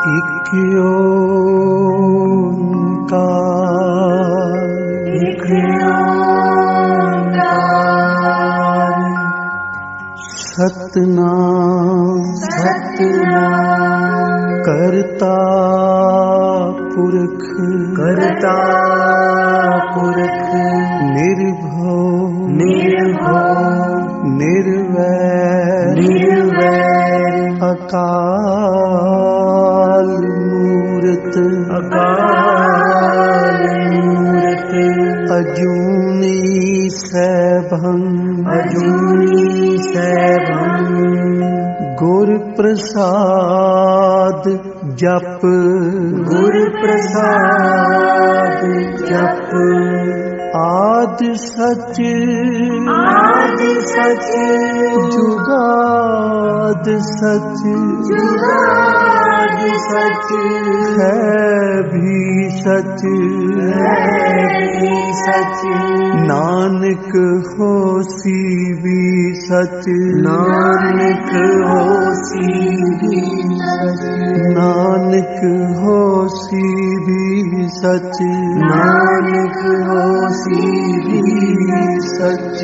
एक ओंकार, एक ओंकार, सतनाम सतनाम, करता पुरख, करता पुरख, निर्भव निर्भव, निर्वैर निर्वैर, अकाल मूरत, अकाल मूरत, अजूनी सैभं, अजूनी सैभं, गुर प्रसाद जप, गुर प्रसाद जप, आद सच, आदि सच, जुगाद सच, जुगाद सच, है भी सच, है भी सच, नानक होसी भी सच, नानक होसी भी सच, नानक होसी भी सच, नानक होसी भी सच।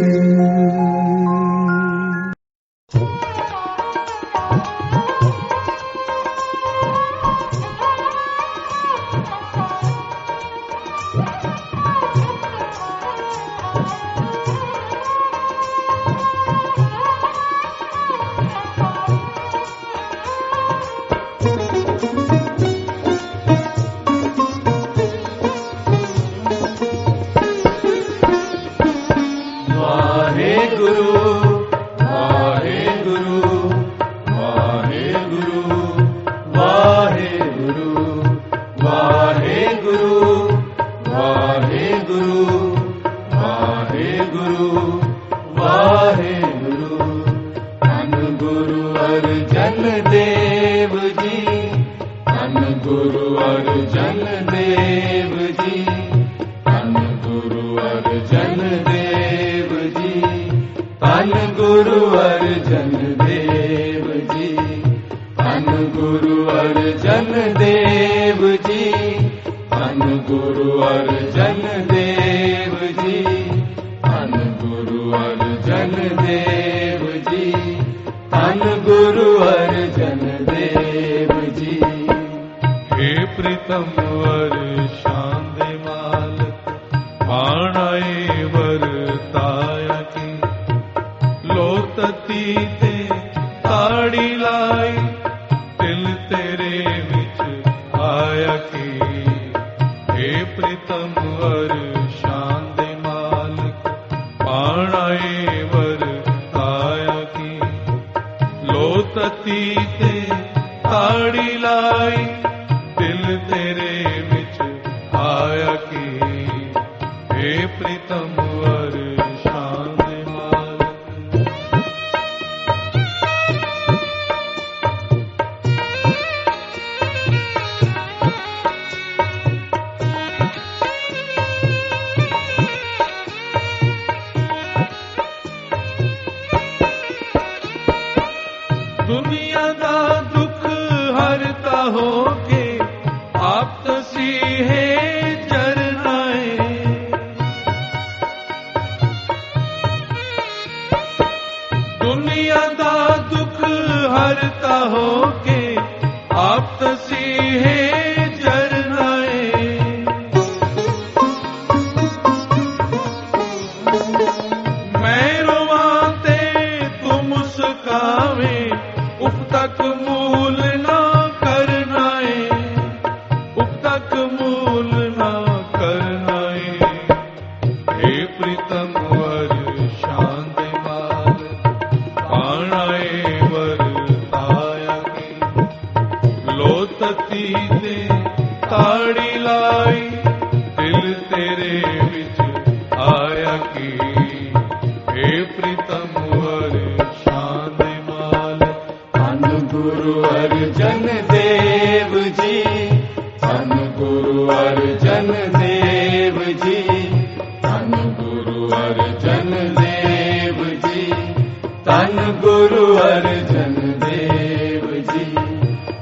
धन गुरु अर्जन देव जी,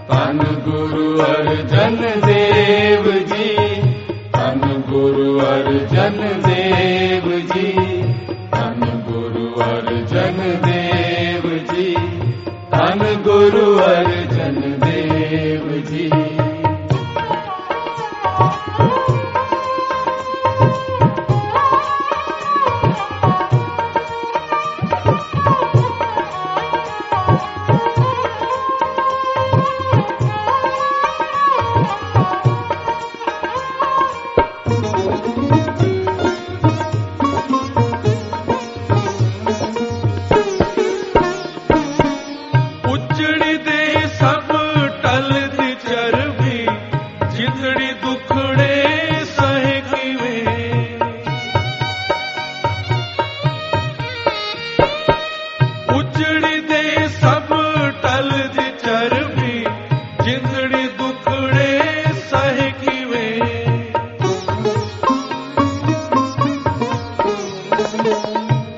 धन धन गुरु अर्जन देव जी, धन गुरु अर्जन देव जी, धन गुरु अर्जन देव जी, धन गुरु अर्जन देव जी।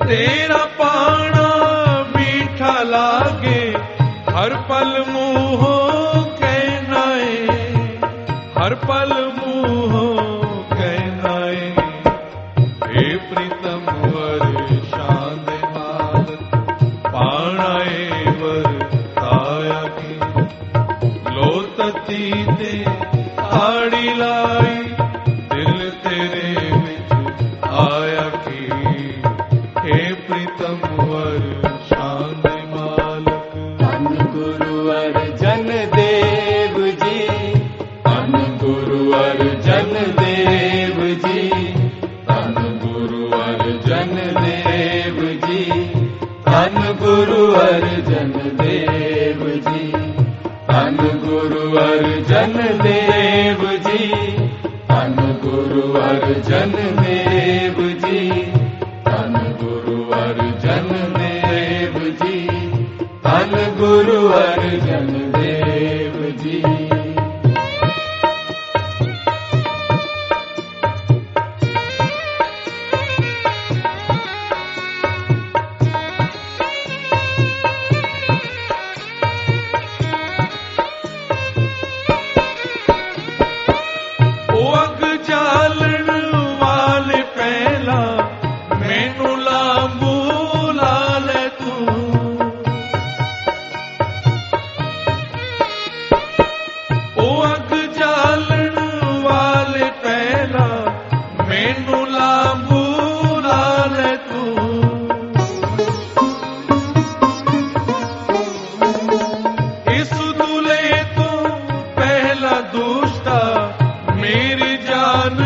तेरा पाना मीठा लागे, हर पल मुँह कहनाए, हर पल मुँह कहनाए। हे प्रीतम वर शांद माल, पाणाए वर ताया की, लो तती ते ताड़ी लाई, दिल तेरे विच आया की। हे प्रीतम वर शांद मालक, धन गुरु अर्जन देव जी, धन गुरु अर्जन देव जी, धन गुरु अर्जन देव जी, धन गुरु अर्जन देव जी, धन गुरु अर्जन देव जी, धन गुरु अर्जन देव जी, धन गुरु अर्जन देव जी, धन गुरु अर्जन देव जी। ओ अग जालन वाले पहला, मैनू लांबू ला ले तू। ओ अग जालन वाले पहला, मैनू लांबू ला ले तू। इस दूल्हे तो पहला दुष्टा, मेरी जान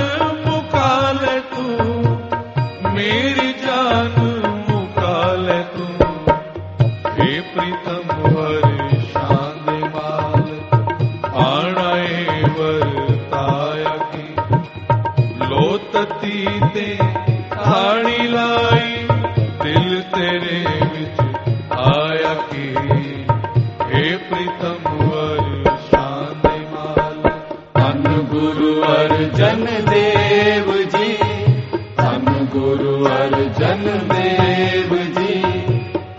मुका ले तू, मेरी जान मुका ले तू। हे प्रीतम वर शांद माल, पाणाए वर ताया की, लो तती ते ताड़ी लाई, दिल तेरे विच आया की। हे प्रीतम वर शांद माल, धन गुरु अर्जन देव जी, धन गुरु अर्जन देव जी,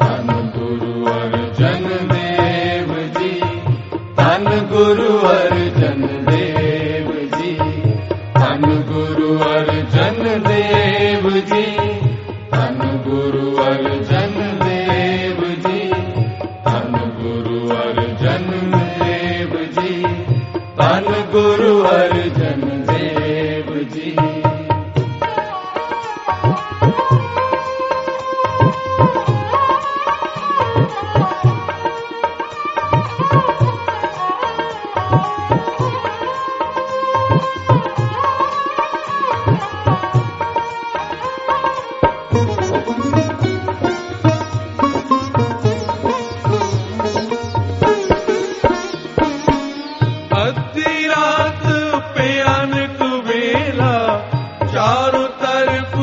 धन गुरु अर्जन देव जी, धन गुरु अर्जन देव जी, धन गुरु अर्जन देव जी, धन गुरु अर्जन देव जी, धन गुरु अर्जन देव जी, धन गुरु अर्जन देव जी। अद्धी रात भयानक वेला, चारों तरफ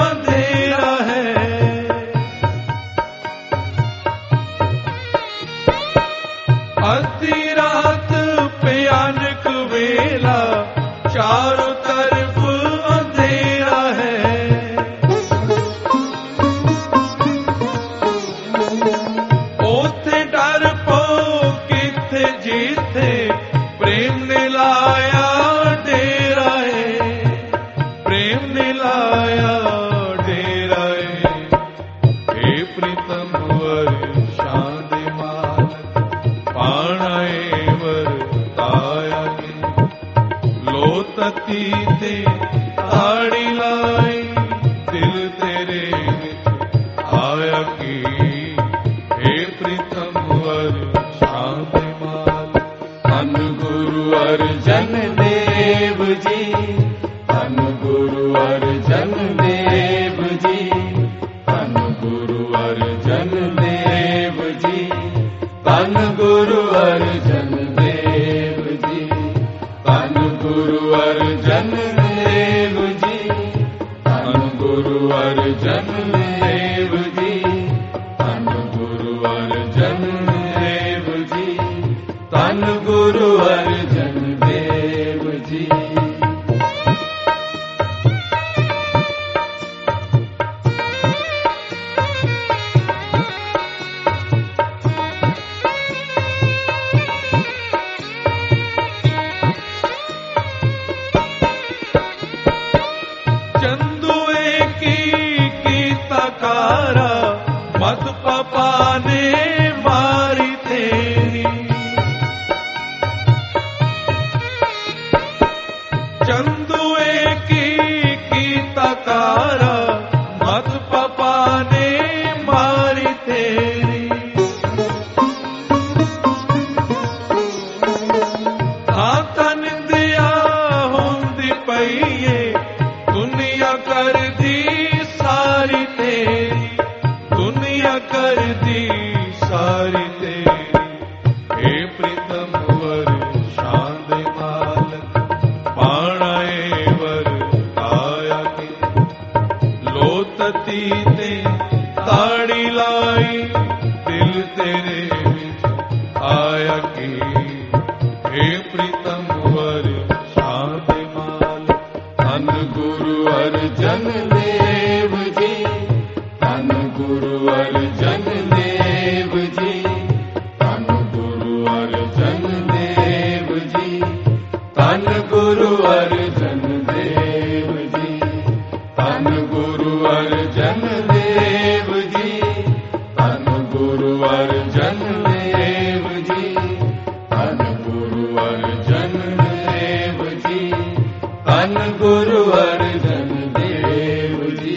अंधेरा है। अद्धी रात भयानक वेला, चारों तरफ अंधेरा है। ओथे डर पो किथे जिथे, प्रीतम वर शांतिमाल। धन गुरु अर्जन देव जी, धन गुरु अर्जन देव जी, धन गुरु अर्जन देव जी, धन गुरु अर्जन देव जी, धन गुरु अर्जन देव जी, धन गुरु अर्जन देव जी, धन गुरु अर्जन देव जी, धन गुरु अर्जन देव जी। चंदुए की तकारा मत पपा ने मारी तेरी। चंदुए की तकारा मत पपा ने मारी तेरी। आता निंदिया होंदी पईए, दुनिया कर दी सारी तेरी, दुनिया कर दी सारी तेरी। हे प्रीतम वर शांद मालक, पाणाए वर आया के। लोतती ते ताड़ी लाई, दिल तेरे विच आया के। हे प्रीतम वर शांद मालक। धन गुरु अर्जन देव जी, धन गुरु अर्जन देव जी, धन गुरु अर्जन देव जी, धन गुरु अर्जन देव जी, धन गुरु अर्जन देव जी, धन गुरु अर्जन देव जी, धन गुरु अर्जन देव जी, धन गुरु अर्जन देव जी।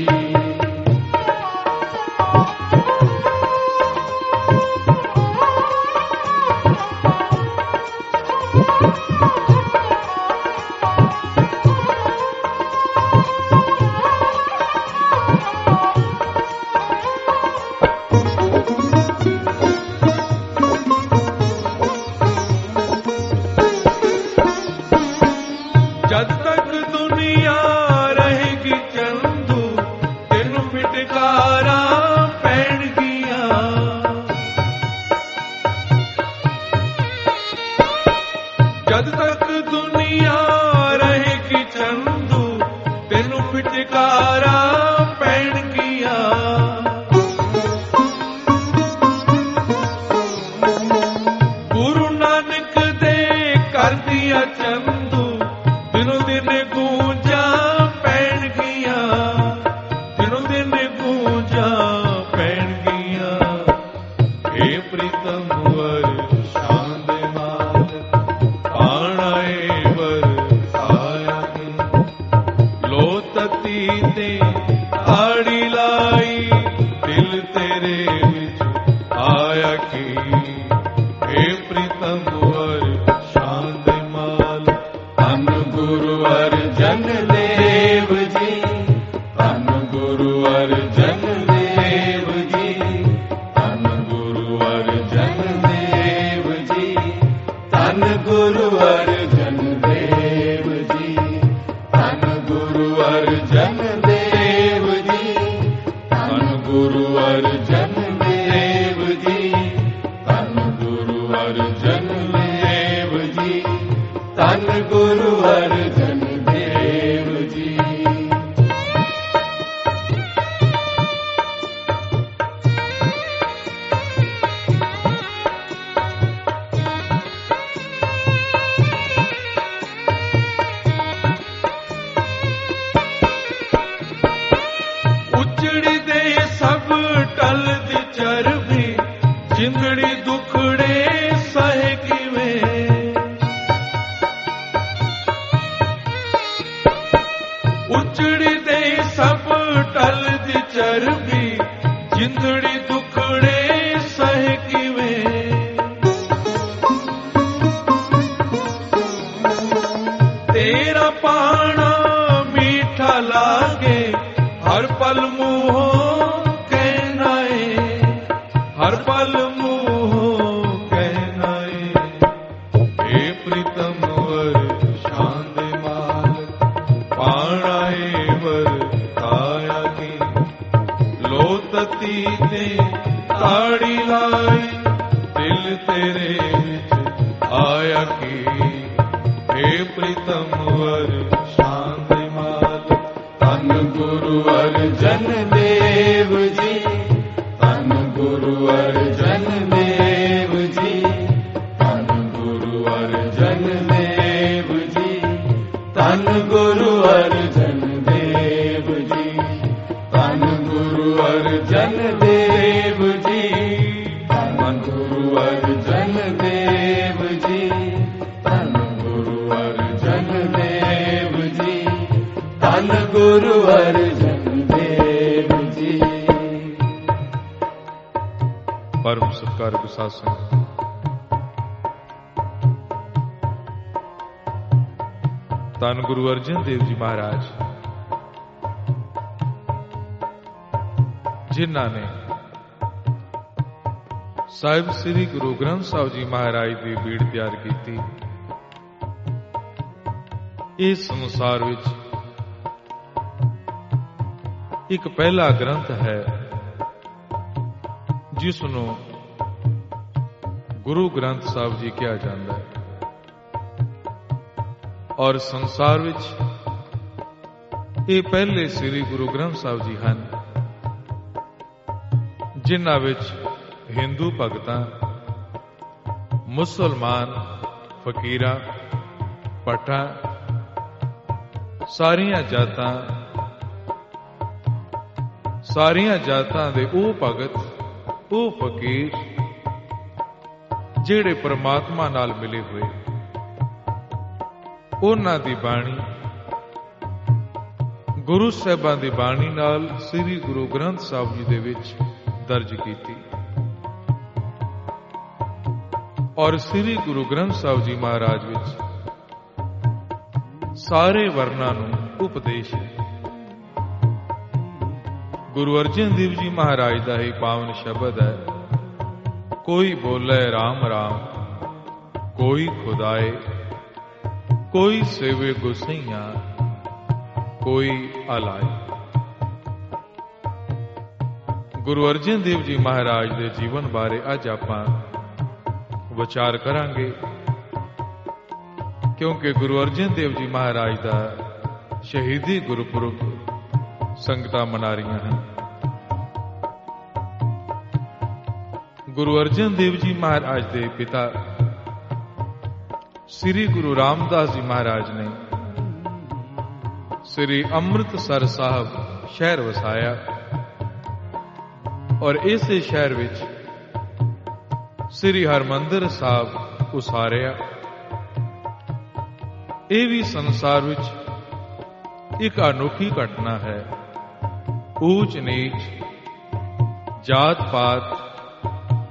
जब तक दुनिया रहेगी चंदू, दिन फिटकारा पैण गिया। जब तक दुनिया रहेगी चंदू, दिन फिटकारा पैण गिया। गुरु नानक दे कर दिया चंदू, दिनों दिन गूंजा पैण गिया, दिनों दिन गूंजा पैण गिया। हे प्रीतम वर शांद माल, पाणाए वर आया के। लोतती ते ताड़ी लाई, दिल तेरे विच आया के। हे प्रीतम वर शांद माल। धन गुरु अर्जन देव जी, धन गुरु अर्जन देव जी, धन गुरु अर्जन देव जी, धन गुरु अर्जन देव जी, धन गुरु अर्जन देव जी, धन गुरु अर्जन देव जी, धन गुरु अर्जन देव जी, धन गुरु अर्जन देव जी। उजड़ी दे सब टल दी चरबी, जिंदड़ी दुखड़े सह किवें। उजड़ी दे सब टल दी चरबी, जिंदड़ी दुखड़े सह किवें। आई, दिल तेरे विच आया की, हे प्रीतम वर शांति माल। धन गुरु अर्जन देव जी, धन गुरु अर्जन देव जी, धन गुरु अर्जन देव जी, धन गुरु अर्जन देव जी, धन गुरु अर्जन देव जी, धन गुरु अर्जन देव जी, धन गुरु अर्जन देव जी, धन गुरु अर्जन देव जी। परम सत्कार साध संगत, धन गुरु अर्जन देव जी महाराज जिन्हां ने ਸਾਹਿਬ ਸ੍ਰੀ ਗੁਰੂ ਗ੍ਰੰਥ ਸਾਹਿਬ ਜੀ ਮਹਾਰਾਜ ਦੀ ਬੀੜ ਤਿਆਰ ਕੀਤੀ। ਇਸ ਸੰਸਾਰ ਵਿੱਚ ਇੱਕ ਪਹਿਲਾ ਗ੍ਰੰਥ ਹੈ ਜਿਸ ਨੂੰ ਗੁਰੂ ਗ੍ਰੰਥ ਸਾਹਿਬ ਜੀ ਕਿਹਾ ਜਾਂਦਾ ਹੈ, ਔਰ ਸੰਸਾਰ ਵਿੱਚ ਇਹ ਪਹਿਲੇ ਸ੍ਰੀ ਗੁਰੂ ਗ੍ਰੰਥ ਸਾਹਿਬ ਜੀ ਹਨ ਜਿਨ੍ਹਾਂ ਵਿੱਚ ਹਿੰਦੂ ਭਗਤਾਂ, ਮੁਸਲਮਾਨ ਫਕੀਰਾਂ, ਭੱਟਾਂ, ਸਾਰੀਆਂ ਜਾਤਾਂ ਦੇ ਉਹ ਭਗਤ, ਉਹ ਫਕੀਰ ਜਿਹੜੇ ਪਰਮਾਤਮਾ ਨਾਲ ਮਿਲੇ ਹੋਏ, ਉਹਨਾਂ ਦੀ ਬਾਣੀ, ਗੁਰੂ ਸਾਹਿਬਾਂ ਦੀ ਬਾਣੀ ਨਾਲ ਸ੍ਰੀ ਗੁਰੂ ਗ੍ਰੰਥ ਸਾਹਿਬ ਜੀ ਦੇ ਵਿੱਚ ਦਰਜ ਕੀਤੀ। ਔਰ ਸ੍ਰੀ ਗੁਰੂ ਗ੍ਰੰਥ ਸਾਹਿਬ ਜੀ ਮਹਾਰਾਜ ਵਿੱਚ ਸਾਰੇ ਵਰਨਾਂ ਨੂੰ ਉਪਦੇਸ਼ ਹੈ। ਗੁਰੂ ਅਰਜਨ ਦੇਵ ਜੀ ਮਹਾਰਾਜ ਦਾ ਇਹ ਪਾਵਨ ਸ਼ਬਦ ਹੈ, ਕੋਈ ਬੋਲੇ ਰਾਮ ਰਾਮ, ਕੋਈ ਖੁਦਾਏ, ਕੋਈ ਸੇਵੇ ਗੁਸਈਆਂ, ਕੋਈ ਆਲਾਏ। ਗੁਰੂ ਅਰਜਨ ਦੇਵ ਜੀ ਮਹਾਰਾਜ ਦੇ ਜੀਵਨ ਬਾਰੇ ਅੱਜ ਆਪਾਂ ਵਿਚਾਰ ਕਰਾਂਗੇ, ਕਿਉਂਕਿ ਗੁਰੂ ਅਰਜਨ ਦੇਵ ਜੀ ਮਹਾਰਾਜ ਦਾ ਸ਼ਹੀਦੀ ਗੁਰਪੁਰਬ ਸੰਗਤਾਂ ਮਨਾ ਰਹੀਆਂ ਹਨ। ਗੁਰੂ ਅਰਜਨ ਦੇਵ ਜੀ ਮਹਾਰਾਜ ਦੇ ਪਿਤਾ ਸ੍ਰੀ ਗੁਰੂ ਰਾਮਦਾਸ ਜੀ ਮਹਾਰਾਜ ਨੇ ਸ੍ਰੀ ਅੰਮ੍ਰਿਤਸਰ ਸਾਹਿਬ ਸ਼ਹਿਰ ਵਸਾਇਆ, ਔਰ ਇਸੇ ਸ਼ਹਿਰ ਵਿੱਚ ਸ੍ਰੀ ਹਰਮੰਦਰ ਸਾਹਿਬ ਉਸਾਰਿਆ। ਇਹ ਵੀ ਸੰਸਾਰ ਵਿੱਚ ਇੱਕ ਅਨੋਖੀ ਘਟਨਾ ਹੈ। ਊਚ ਨੀਚ, ਜਾਤ ਪਾਤ,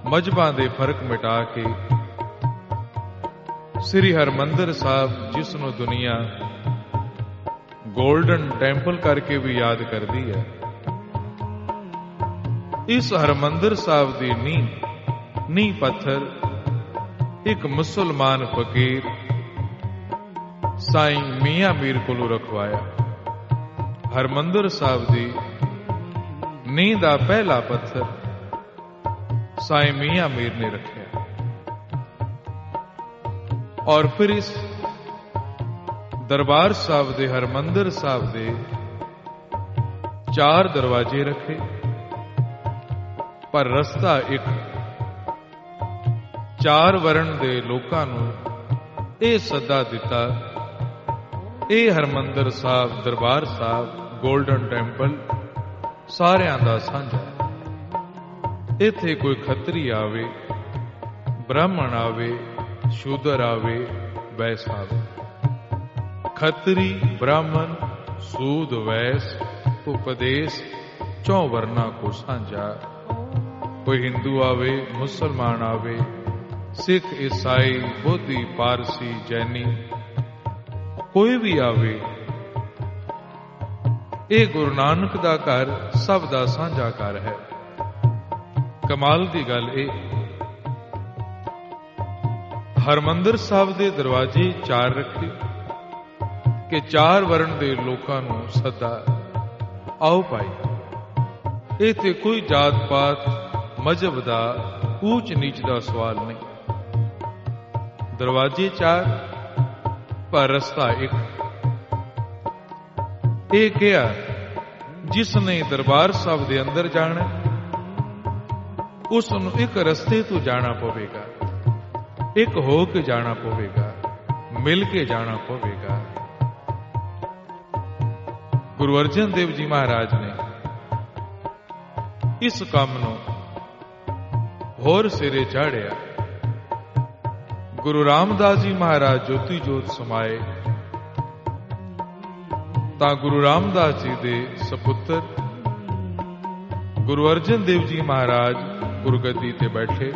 ਮਜ਼ਹਬਾਂ ਦੇ ਫਰਕ ਮਿਟਾ ਕੇ ਸ੍ਰੀ ਹਰਮੰਦਰ ਸਾਹਿਬ, ਜਿਸ ਨੂੰ ਦੁਨੀਆ ਗੋਲਡਨ ਟੈਂਪਲ ਕਰਕੇ ਵੀ ਯਾਦ ਕਰਦੀ ਹੈ, ਇਸ ਹਰਮੰਦਰ ਸਾਹਿਬ ਦੀ ਨੀਂਹ ਪੱਥਰ ਇੱਕ ਮੁਸਲਮਾਨ ਫਕੀਰ ਸਾਈਂ ਮੀਆਂ ਮੀਰ ਕੋਲੋਂ ਰਖਵਾਇਆ। ਹਰਮੰਦਰ ਸਾਹਿਬ ਦੀ ਨੀਂਹ ਦਾ ਪਹਿਲਾ ਪੱਥਰ ਸਾਈਂ ਮੀਆਂ ਮੀਰ ਨੇ ਰੱਖਿਆ, ਔਰ ਫਿਰ ਇਸ ਦਰਬਾਰ ਸਾਹਿਬ ਦੇ, ਹਰਮੰਦਰ ਸਾਹਿਬ ਦੇ 4 ਦਰਵਾਜ਼ੇ ਰੱਖੇ, ਪਰ ਰਸਤਾ ਇੱਕ। 4 ਵਰਣ ਦੇ ਲੋਕਾਂ ਨੂੰ ਇਹ ਸੱਦਾ ਦਿੱਤਾ, ਇਹ ਹਰਮੰਦਰ ਸਾਹਿਬ, ਦਰਬਾਰ ਸਾਹਿਬ, ਗੋਲਡਨ ਟੈਂਪਲ ਸਾਰਿਆਂ ਦਾ ਸਾਂਝਾ ਹੈ। ਇੱਥੇ ਕੋਈ ਖੱਤਰੀ ਆਵੇ, ਬ੍ਰਾਹਮਣ ਆਵੇ, ਸ਼ੂਦਰ ਆਵੇ, ਵੈਸ ਆਵੇ। ਖੱਤਰੀ, ਬ੍ਰਾਹਮਣ, ਸੂਦ, ਵੈਸ, ਉਪਦੇਸ਼ 4 ਵਰਨਾਂ ਕੋ ਸਾਂਝਾ। ਕੋਈ ਹਿੰਦੂ ਆਵੇ, ਮੁਸਲਮਾਨ ਆਵੇ, ਸਿੱਖ, ਈਸਾਈ, ਬੋਧੀ, ਪਾਰਸੀ, ਜੈਨੀ, ਕੋਈ ਵੀ ਆਵੇ, ਇਹ ਗੁਰੂ ਨਾਨਕ ਦਾ ਘਰ ਸਭ ਦਾ ਸਾਂਝਾ ਘਰ ਹੈ। ਕਮਾਲ ਦੀ ਗੱਲ ਇਹ, ਹਰਮੰਦਰ ਸਾਹਿਬ ਦੇ ਦਰਵਾਜ਼ੇ 4 ਰੱਖੇ ਕਿ 4 ਵਰਣ ਦੇ ਲੋਕਾਂ ਨੂੰ ਸੱਦਾ, ਆਓ ਭਾਈ। ਇੱਥੇ ਕੋਈ ਜਾਤ ਪਾਤ, ਮਜ਼ਹਬ ਦਾ ਊਚ ਨੀਚ ਦਾ ਸਵਾਲ ਨਹੀਂ। ਦਰਵਾਜ਼ੇ 4 ਪਰ ਰਸਤਾ 1। ਇਹ ਕਿਹਾ ਜਿਸ ਨੇ ਦਰਬਾਰ ਸਾਹਿਬ ਦੇ ਅੰਦਰ ਜਾਣਾ ਉਸ ਨੂੰ ਇੱਕ ਰਸਤੇ ਤੋਂ ਜਾਣਾ ਪਵੇਗਾ, ਇੱਕ ਹੋ ਕੇ ਜਾਣਾ ਪਵੇਗਾ, ਮਿਲ ਕੇ ਜਾਣਾ ਪਵੇਗਾ। ਗੁਰੂ ਅਰਜਨ ਦੇਵ ਜੀ ਮਹਾਰਾਜ ਨੇ ਇਸ ਕੰਮ ਨੂੰ ਹੋਰ ਸਿਰੇ ਚਾੜਿਆ। ਗੁਰੂ ਰਾਮਦਾਸ ਜੀ ਮਹਾਰਾਜ ਜੋਤੀ ਜੋਤ ਸਮਾਏ ਤਾਂ ਗੁਰੂ ਰਾਮਦਾਸ ਜੀ ਦੇ ਸਪੁੱਤਰ ਗੁਰੂ ਅਰਜਨ ਦੇਵ ਜੀ ਮਹਾਰਾਜ ਗੁਰਗੱਦੀ ਤੇ ਬੈਠੇ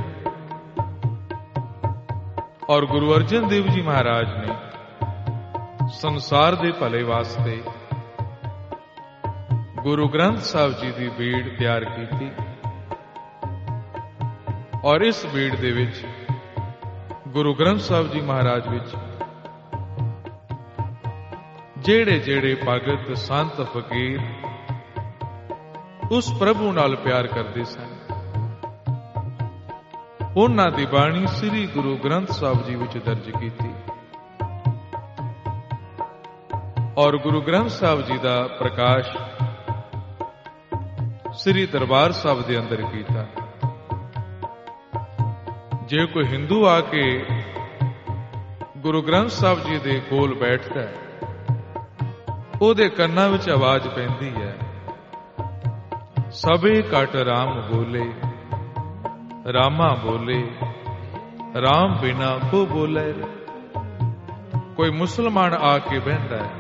ਔਰ ਗੁਰੂ ਅਰਜਨ ਦੇਵ ਜੀ ਮਹਾਰਾਜ ਨੇ ਸੰਸਾਰ ਦੇ ਭਲੇ ਵਾਸਤੇ ਗੁਰੂ ਗ੍ਰੰਥ ਸਾਹਿਬ ਜੀ ਦੀ ਬੀੜ ਤਿਆਰ ਕੀਤੀ ਔਰ ਇਸ ਬੀੜ ਦੇ ਵਿੱਚ ਗੁਰੂ ਗ੍ਰੰਥ ਸਾਹਿਬ ਜੀ ਮਹਾਰਾਜ ਵਿੱਚ ਜਿਹੜੇ ਜਿਹੜੇ ਭਗਤ ਸੰਤ ਫਕੀਰ ਉਸ ਪ੍ਰਭੂ ਨਾਲ ਪਿਆਰ ਕਰਦੇ ਸਨ ਉਹਨਾਂ ਦੀ ਬਾਣੀ ਸ੍ਰੀ ਗੁਰੂ ਗ੍ਰੰਥ ਸਾਹਿਬ ਜੀ ਵਿੱਚ ਦਰਜ ਕੀਤੀ ਔਰ ਗੁਰੂ ਗ੍ਰੰਥ ਸਾਹਿਬ ਜੀ ਦਾ ਪ੍ਰਕਾਸ਼ ਸ੍ਰੀ ਦਰਬਾਰ ਸਾਹਿਬ ਦੇ ਅੰਦਰ ਕੀਤਾ। ਜੇ ਕੋਈ ਹਿੰਦੂ ਆ ਕੇ ਗੁਰੂ ਗ੍ਰੰਥ ਸਾਹਿਬ ਜੀ ਦੇ ਕੋਲ ਬੈਠਦਾ ਹੈ ਉਹਦੇ ਕੰਨਾਂ ਵਿੱਚ ਆਵਾਜ਼ ਪੈਂਦੀ ਹੈ, ਸਭੇ ਘਟ ਰਾਮ ਬੋਲੇ, ਰਾਮਾ ਬੋਲੇ, ਰਾਮ ਬਿਨਾ ਕੋ ਬੋਲੇ। ਕੋਈ ਮੁਸਲਮਾਨ ਆ ਕੇ ਬਹਿੰਦਾ ਹੈ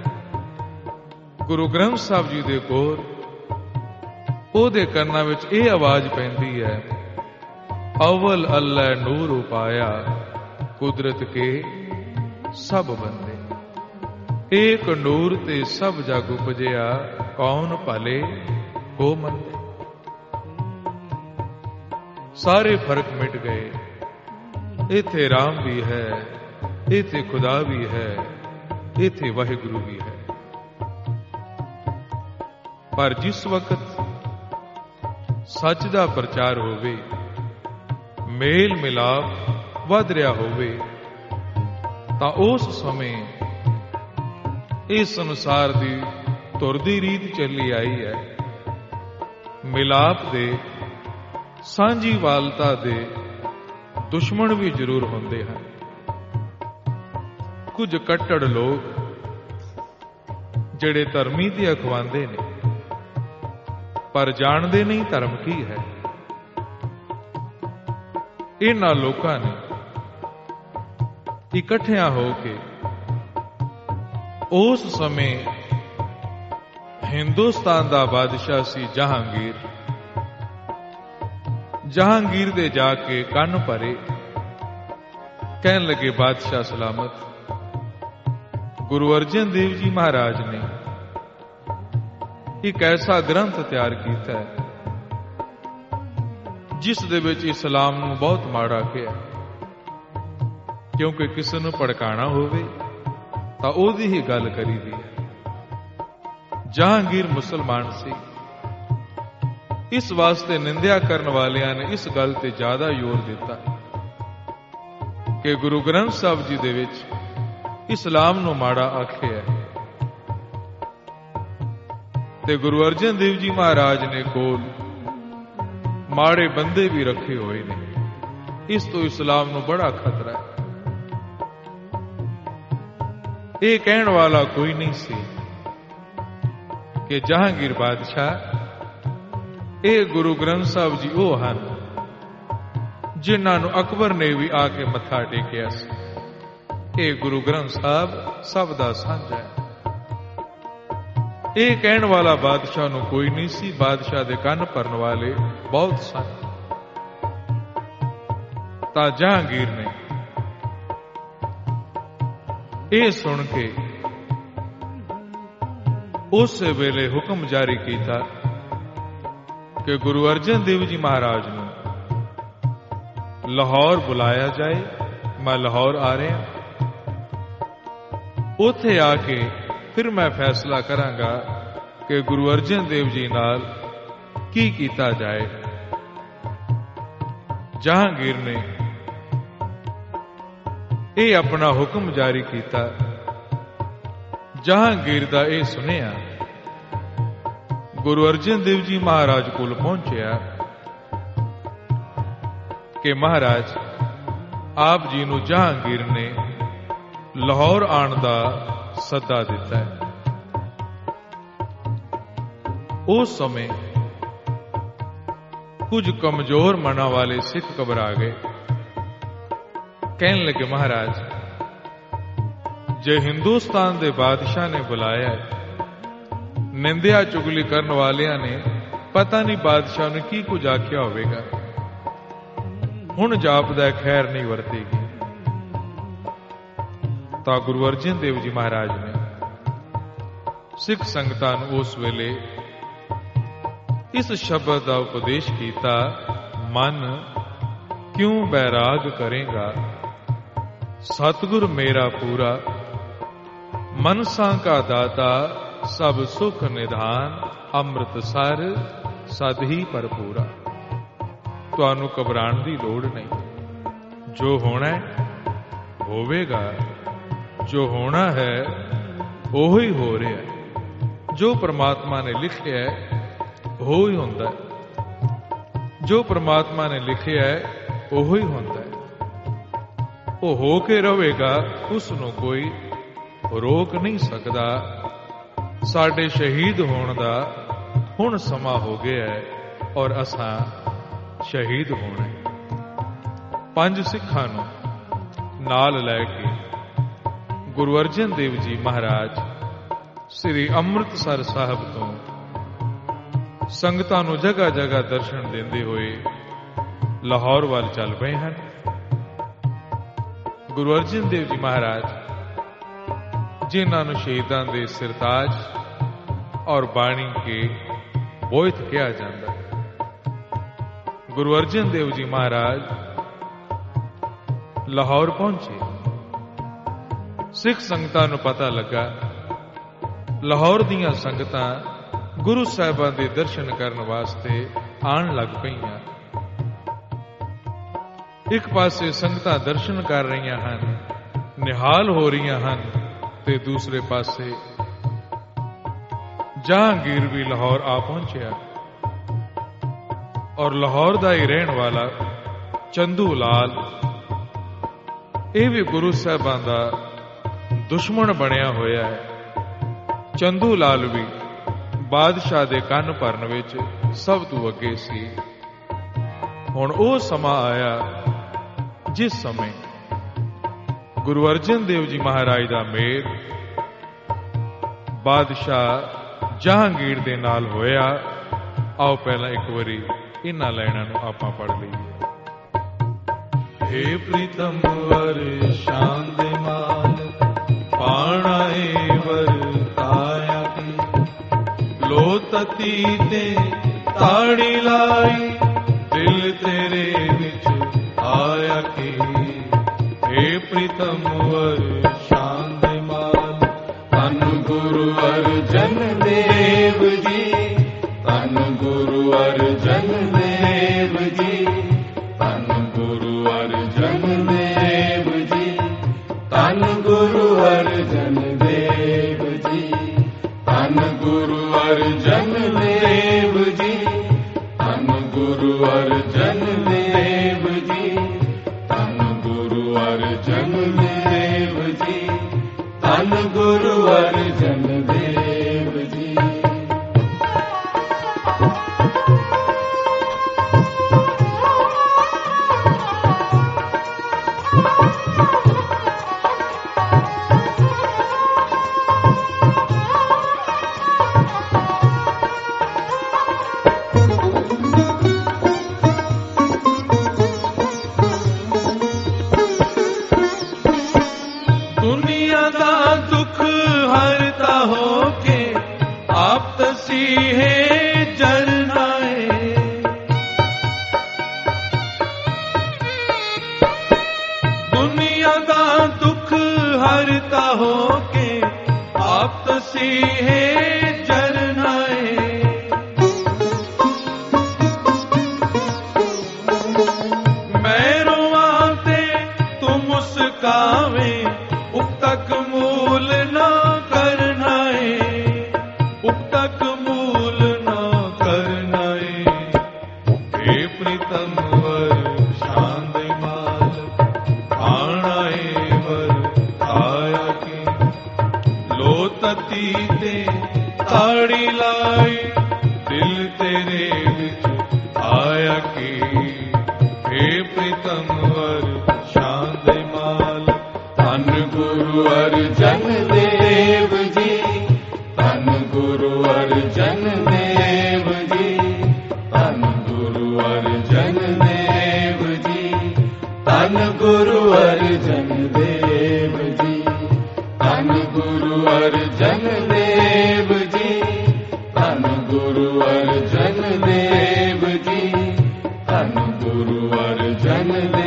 ਗੁਰੂ ਗ੍ਰੰਥ ਸਾਹਿਬ ਜੀ ਦੇ ਕੋਲ, ਉਹਦੇ ਕੰਨਾਂ ਵਿੱਚ ਇਹ ਆਵਾਜ਼ ਪੈਂਦੀ ਹੈ, ਅਵਲ ਅੱਲ੍ਹਾ ਨੂਰ ਉਪਾਇਆ, ਕੁਦਰਤ ਕੇ ਸਭ ਬੰਦੇ। ਏਕ ਨੂਰ ਤੇ ਸਭ ਜਗ ਉਪਜਿਆ, ਕੌਣ ਭਲੇ ਕੋ ਮੰਦੇ। ਸਾਰੇ ਫਰਕ ਮਿਟ ਗਏ। ਇੱਥੇ ਰਾਮ ਵੀ ਹੈ, ਇੱਥੇ ਖੁਦਾ ਵੀ ਹੈ, ਇੱਥੇ ਵਾਹਿਗੁਰੂ ਵੀ ਹੈ। ਪਰ ਜਿਸ ਵਕਤ ਸੱਚ ਦਾ ਪ੍ਰਚਾਰ ਹੋਵੇ, ਮੇਲ ਮਿਲਾਪ ਵੱਧ ਰਿਹਾ ਹੋਵੇ ਤਾਂ ਉਸ ਸਮੇਂ ਇਸ ਸੰਸਾਰ ਦੀ ਧੁਰ ਦੀ ਰੀਤ ਚੱਲੀ ਆਈ ਹੈ। ਮਿਲਾਪ ਦੇ, ਸਾਂਝੀਵਾਲਤਾ ਦੇ ਦੁਸ਼ਮਣ ਵੀ ਜ਼ਰੂਰ ਹੁੰਦੇ ਹਨ। ਕੁਝ ਕੱਟੜ ਲੋਕ ਜਿਹੜੇ ਧਰਮੀ ਤੇ ਅਖਵਾਉਂਦੇ ਨੇ ਪਰ ਜਾਣਦੇ ਨਹੀਂ ਧਰਮ ਕੀ ਹੈ। ਇਹਨਾਂ ਲੋਕਾਂ ਨੇ ਇਕੱਠਿਆਂ ਹੋ ਕੇ ਉਸ ਸਮੇਂ ਹਿੰਦੁਸਤਾਨ ਦਾ ਬਾਦਸ਼ਾਹ ਸੀ ਜਹਾਂਗੀਰ। ਜਹਾਂਗੀਰ ਦੇ ਜਾ ਕੇ ਕੰਨ ਭਰੇ, ਕਹਿਣ ਲੱਗੇ ਬਾਦਸ਼ਾਹ ਸਲਾਮਤ। ਗੁਰੂ ਅਰਜਨ ਦੇਵ ਜੀ ਮਹਾਰਾਜ ਨੇ ਇੱਕ ਐਸਾ ਗ੍ਰੰਥ ਤਿਆਰ ਕੀਤਾ ਹੈ ਜਿਸ ਦੇ ਵਿੱਚ ਇਸਲਾਮ ਨੂੰ ਬਹੁਤ ਮਾੜਾ ਕਿਹਾ, ਕਿਉਂਕਿ ਕਿਸੇ ਨੂੰ ਭੜਕਾਣਾ ਹੋਵੇ ਤਾਂ ਉਹਦੀ ਹੀ ਗੱਲ ਕਰੀਦੀ ਹੈ। ਜਹਾਂਗੀਰ ਮੁਸਲਮਾਨ ਸੀ, ਇਸ ਵਾਸਤੇ ਨਿੰਦਿਆ ਕਰਨ ਵਾਲਿਆਂ ਨੇ ਇਸ ਗੱਲ ਤੇ ਜ਼ਿਆਦਾ ਜ਼ੋਰ ਦਿੱਤਾ ਕਿ ਗੁਰੂ ਗ੍ਰੰਥ ਸਾਹਿਬ ਜੀ ਦੇ ਵਿੱਚ ਇਸਲਾਮ ਨੂੰ ਮਾੜਾ ਆਖਿਆ ਹੈ। ਤੇ ਗੁਰੂ ਅਰਜਨ ਦੇਵ ਜੀ ਮਹਾਰਾਜ ਨੇ ਕੋਲ ਮਾੜੇ ਬੰਦੇ ਵੀ ਰੱਖੇ ਹੋਏ ਨੇ। ਇਸ ਤੋਂ ਇਸਲਾਮ ਨੂੰ ਬੜਾ ਖਤਰਾ ਹੈ। ਇਹ ਕਹਿਣ ਵਾਲਾ ਕੋਈ ਨਹੀਂ ਸੀ ਕਿ ਜਹਾਂਗੀਰ ਬਾਦਸ਼ਾਹ, ਇਹ ਗੁਰੂ ਗ੍ਰੰਥ ਸਾਹਿਬ ਜੀ ਉਹ ਹਨ ਜਿਨ੍ਹਾਂ ਨੂੰ ਅਕਬਰ ਨੇ ਵੀ ਆ ਕੇ ਮੱਥਾ ਟੇਕਿਆ ਸੀ। ਇਹ ਗੁਰੂ ਗ੍ਰੰਥ ਸਾਹਿਬ ਸਭ ਦਾ ਸਾਂਝਾ ਹੈ। ਇਹ ਕਹਿਣ ਵਾਲਾ ਬਾਦਸ਼ਾਹ ਨੂੰ ਕੋਈ ਨਹੀਂ ਸੀ। ਬਾਦਸ਼ਾਹ ਦੇ ਕੰਨ ਭਰਨ ਵਾਲੇ ਬਹੁਤ ਸਨ। ਤਾਂ ਜਹਾਂਗੀਰ ਨੇ ਇਹ ਸੁਣ ਕੇ ਉਸੇ ਵੇਲੇ ਹੁਕਮ ਜਾਰੀ ਕੀਤਾ ਕਿ ਗੁਰੂ ਅਰਜਨ ਦੇਵ ਜੀ ਮਹਾਰਾਜ ਨੂੰ ਲਾਹੌਰ ਬੁਲਾਇਆ ਜਾਏ। ਮੈਂ ਲਾਹੌਰ ਆ ਰਿਹਾ, ਉੱਥੇ ਆ ਕੇ ਫਿਰ ਮੈਂ ਫੈਸਲਾ ਕਰਾਂਗਾ ਕਿ ਗੁਰੂ ਅਰਜਨ ਦੇਵ ਜੀ ਨਾਲ ਕੀ ਕੀਤਾ ਜਾਏ। जहांगीर ने ਇਹ ਆਪਣਾ ਹੁਕਮ ਜਾਰੀ ਕੀਤਾ। ਜਹਾਂਗੀਰ ਦਾ ਇਹ ਸੁਨੇਹਾ ਗੁਰੂ ਅਰਜਨ ਦੇਵ ਜੀ ਮਹਾਰਾਜ ਕੋਲ ਪਹੁੰਚਿਆ ਕਿ ਮਹਾਰਾਜ ਆਪ ਜੀ ਨੂੰ ਜਹਾਂਗੀਰ ਨੇ ਲਾਹੌਰ ਆਉਣ ਦਾ ਸੱਦਾ ਦਿੱਤਾ ਹੈ। ਉਸ ਸਮੇਂ ਕੁਝ ਕਮਜ਼ੋਰ ਮਨਾਂ ਵਾਲੇ ਸਿੱਖ ਘਬਰਾ ਗਏ। कहने लगे महाराज जे हिंदुस्तान के बादशाह ने बुलाया निंदिया चुगली करने वालिया ने पता नहीं बादशाह ने की कुछ आख्या होगा, हुण जापदा खैर नहीं वरतेगी। तो गुरु अर्जन देव जी महाराज ने सिख संगतां नूं उस वेले इस शब्द का उपदेश किया, मन क्यों बैराग करेगा, सतगुर मेरा पूरा, मनसा का दाता, सब सुख निधान, अमृतसर सद ही भरपूरा। तुहानू घबराण की लोड़ नहीं, जो होना है होवेगा, जो होना है वो ही हो रहा है। जो परमात्मा ने लिखिया है वो ही होंदा है, जो परमात्मा ने लिखिया है वो ही होंदा है। वो हो के रहेगा, उसनों कोई रोक नहीं सकता। साडे शहीद होने का हुण समा हो गया है और असां शहीद होना है। 5 सिखां नूं नाल लैके गुरु अर्जन देव जी महाराज श्री अमृतसर साहब तो संगतां नूं जगह जगह दर्शन देंदे होए लाहौर वाल चल पए हैं। गुरु अर्जन देव जी महाराज जिन्हां शहीदां दे सिरताज और बाणी के बोयत कहा जाता है, गुरु अर्जन देव जी महाराज लाहौर पहुंचे। सिख संगतां नूं पता लगा लाहौर दीयां संगतां गुरु साहिबां दे दर्शन करन वास्ते आण लग पईयां। एक पासे संगतां दर्शन कर रही हैं, निहाल हो रही हैं, ते दूसरे पासे जहांगीर भी लाहौर आ पहुंचा और लाहौर का ही रहने वाला चंदू लाल यह भी गुरु साहिबां दा दुश्मन बनया होया है। चंदू लाल भी बादशाह दे कन्न भरन विच सब तो अगे सी। हुण ओ समा आया जिस समय गुरु अर्जन देव जी महाराज का मेल बादशाह जहांगीर दे नाल होया। आओ पहला एक बारी इन्हां लाइनां नूं आपां पढ़ लईए। हे प्रीतम वर शान दे मान, पाणा वर ताया की, लो तती ते ताड़ी लाई, दिल तेरे विच आया की। हे प्रीतम वर शान दे मान, धन गुरु अर्जन देव जी, धन गुरु अर्जन देव जी, धन गुरु अर्जन देव जी, धन गुरु अर्जन देव जी, धन गुरु अर्जन देव जी, धन गुरु अर्जन देव जी, धन गुरु अर्जन देव जी, धन गुरु अर्जन देव जी। दुनिया दा दुख हरता हो के आप तसीहे जरनाए, दुनिया दा दुख हरता हो के आप तसीहे जरनाए। मुस्कावे उक्तक मूल न करनाए, उक्तक मूल न करनाए। हे प्रीतम वर शांद माल आणाए वर आया के, लो तती ते ताड़ी लाई दिल तेरे विच आया के। हे प्रीतम वर शांद माल धन गुरु अर्जन देव जी, धन गुरु अर्जन देव जी, धन गुरु अर्जन देव जी, धन गुरु अर्जन देव जी, धन गुरु अर्जन देव जी, धन गुरु अर्जन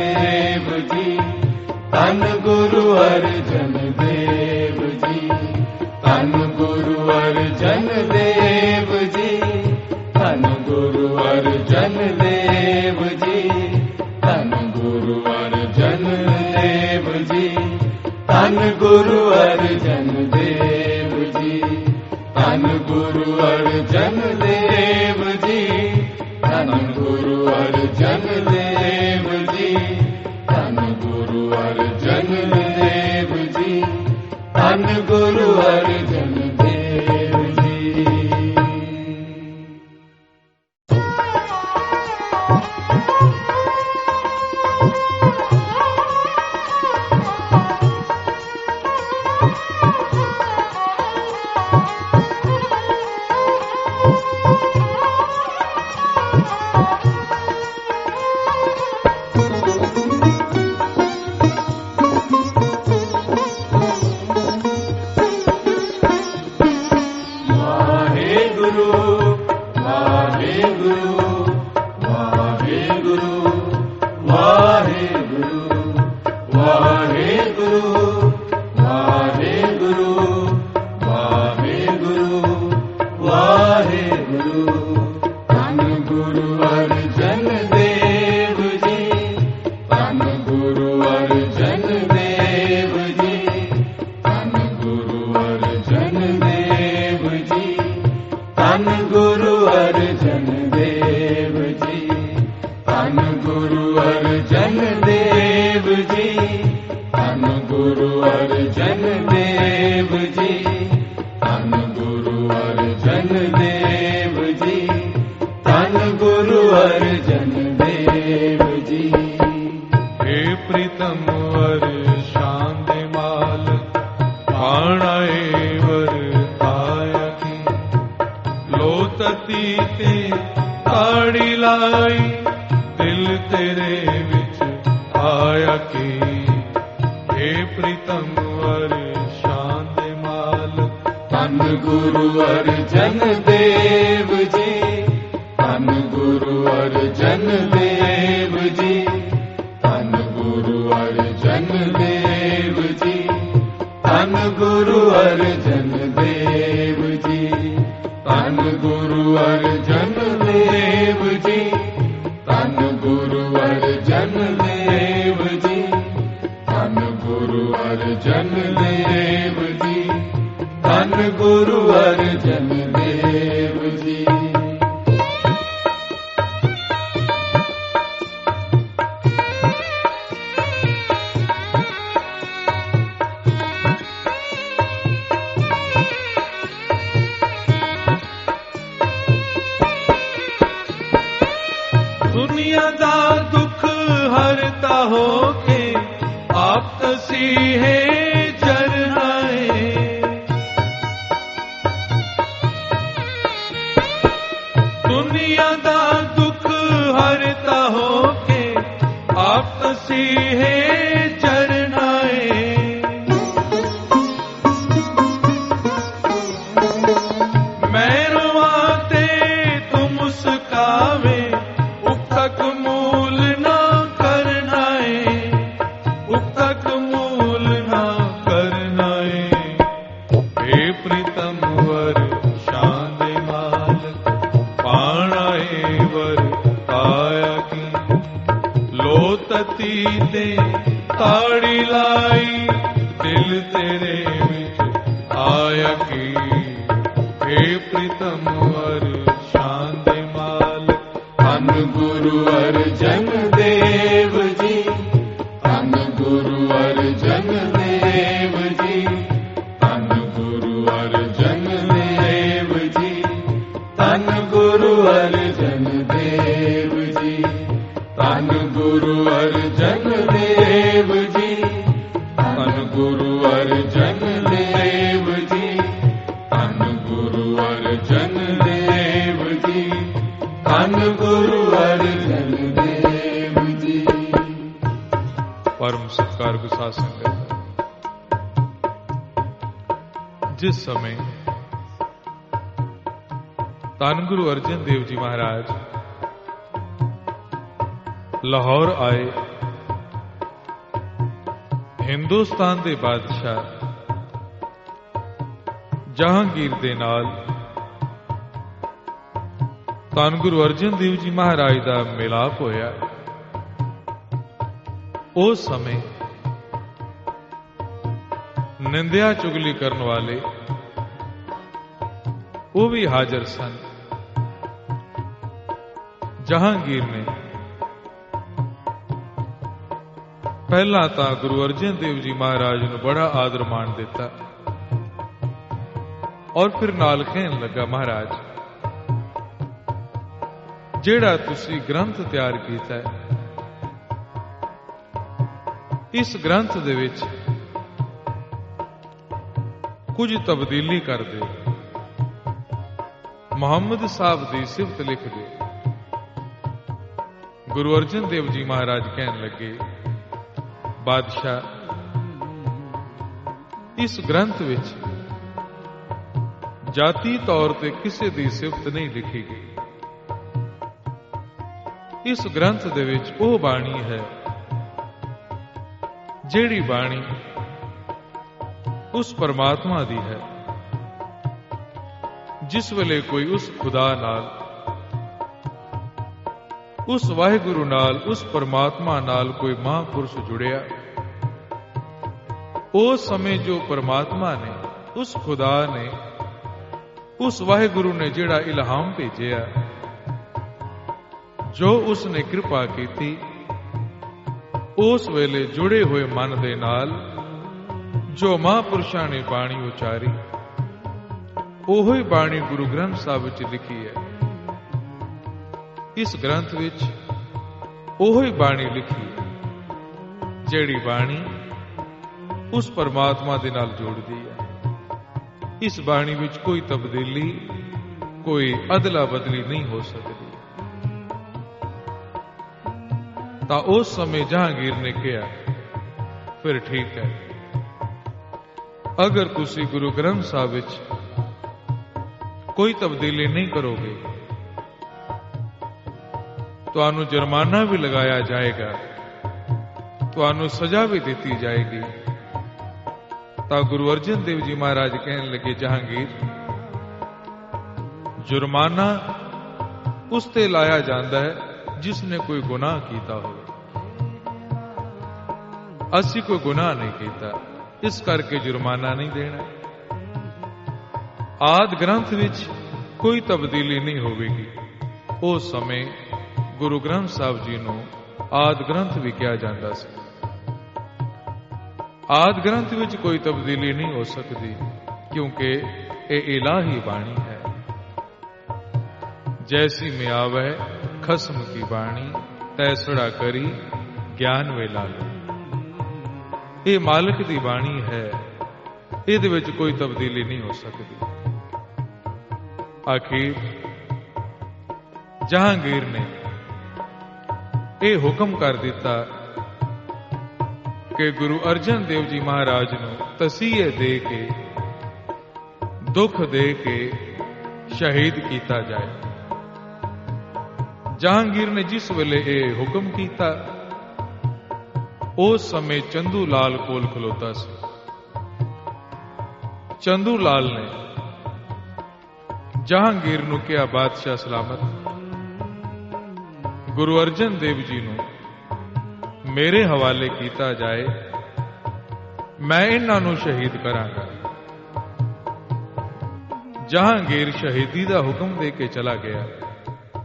देव जी, धन गुरु अर्जन देव जी, धन गुरु अर्जन देव जी, धन गुरु अर्जन देव जी, धन गुरु अर्जन देव जी, धन गुरु अर्जन देव जी, धन गुरु अर्जन देव जी, धन गुरु अर्जन देव जी, धन गुरु अर्जन देव जी, धन गुरु अर्जन देव जी, धन गुरु अर्जन देव जी। लो तती ते ताड़ी लाई, दिल तेरे विच आया की, हे प्रीतम वर शान दे मालिक। धन गुरु अर्जन देव जी, धन गुरु अर्जन देव जी, धन गुरु अर्जन देव जी, धन गुरु अर्जन देव जी, धन गुरु अर्जन देव जी, धन गुरु अर्जन देव जी, धन गुरु अर्जन देव जी, धन गुरु अर्जन देव जी। परम सत्कार गुसा संगत, जिस समय धन गुरु अर्जन देव जी महाराज लाहौर आए, हिंदुस्तान के बादशाह जहांगीर दे नाल धन गुरु अर्जन देव जी महाराज का मिलाप होया। उस समय निंदिया चुगली करने वाले वो भी हाजिर सन। जहांगीर ने पहला तो गुरु अर्जन देव जी महाराज ने बड़ा आदर मान दिता और फिर नाल कहन लगा, महाराज जेड़ा तुसी ग्रंथ तैयार कीता है, इस ग्रंथ दे विच कुछ तब्दीली कर दे, मुहम्मद साहब की सिफत लिख दे। गुरु अर्जन देव जी महाराज कहन लगे, बादशाह इस ग्रंथ विच जाति तौर ते किसी दी सिफत नहीं लिखी गई। इस ग्रंथ दे विच वो बाणी है जेड़ी बाणी उस परमात्मा दी है, जिस वेले कोई उस खुदा नाल, उस वाहिगुरु नाल, उस परमात्मा नाल कोई महापुरुष जुड़िया, उस समय जो परमात्मा ने, उस खुदा ने, उस वाहिगुरु ने जेड़ा इल्हाम भेजिया, जो उसने कृपा की थी, उस वेले जुड़े हुए मन दे नाल जो महापुरुषां ने बाणी उचारी, ओही बाणी गुरु ग्रंथ साहिब विच लिखी है। इस ग्रंथ विच ओही बाणी लिखी है जेड़ी बाणी उस परमात्मा दे नाल जोड़दी है। इस बाणी विच कोई तब्दीली, कोई अदला बदली नहीं हो सकती। ता उस समय जहांगीर ने कहा, फिर ठीक है, अगर तुसी गुरु ग्रंथ साहिब विच कोई तब्दीली नहीं करोगे, तुहानू जुर्माना भी लगाया जाएगा, तुहानू सजा भी दी जाएगी। ता गुरु अर्जन देव जी महाराज कहने लगे, जहांगीर जुर्माना उसते लाया जाता है जिसने कोई गुनाह कीता हो। असी कोई गुनाह नहीं कीता, इस करके जुर्माना नहीं देना। आद ग्रंथ विच कोई तब्दीली नहीं होगी। उस समय गुरु ग्रंथ साहिब जी नूं आद ग्रंथ भी कहा जाता सी। आद ग्रंथ विच कोई तब्दीली नहीं हो सकती, क्योंकि ये इलाही बाणी है। जैसी में आवे खस्म की बाणी, तैसड़ा करी ज्ञान वे लालो। ये मालिक दी बाणी है, इहदे विच कोई तब्दीली नहीं हो सकती। आखिर जहांगीर ने ये हुक्म कर दिता कि गुरु अर्जन देव जी महाराज नूं तसीहे दे के, दुख दे के शहीद किया जाए। जहांगीर ने जिस वेले ये हुक्म किया, उस समय चंदू लाल कोल खलोता सी। चंदू लाल ने जहांगीर नूं कहा, बादशाह सलामत, गुरु अर्जन देव जी नूं ਮੇਰੇ ਹਵਾਲੇ ਕੀਤਾ ਜਾਏ, ਮੈਂ ਇਹਨਾਂ ਨੂੰ ਸ਼ਹੀਦ ਕਰਾਂਗਾ। ਜਹਾਂਗੀਰ ਸ਼ਹੀਦੀ ਦਾ ਹੁਕਮ ਦੇ ਕੇ ਚਲਾ ਗਿਆ।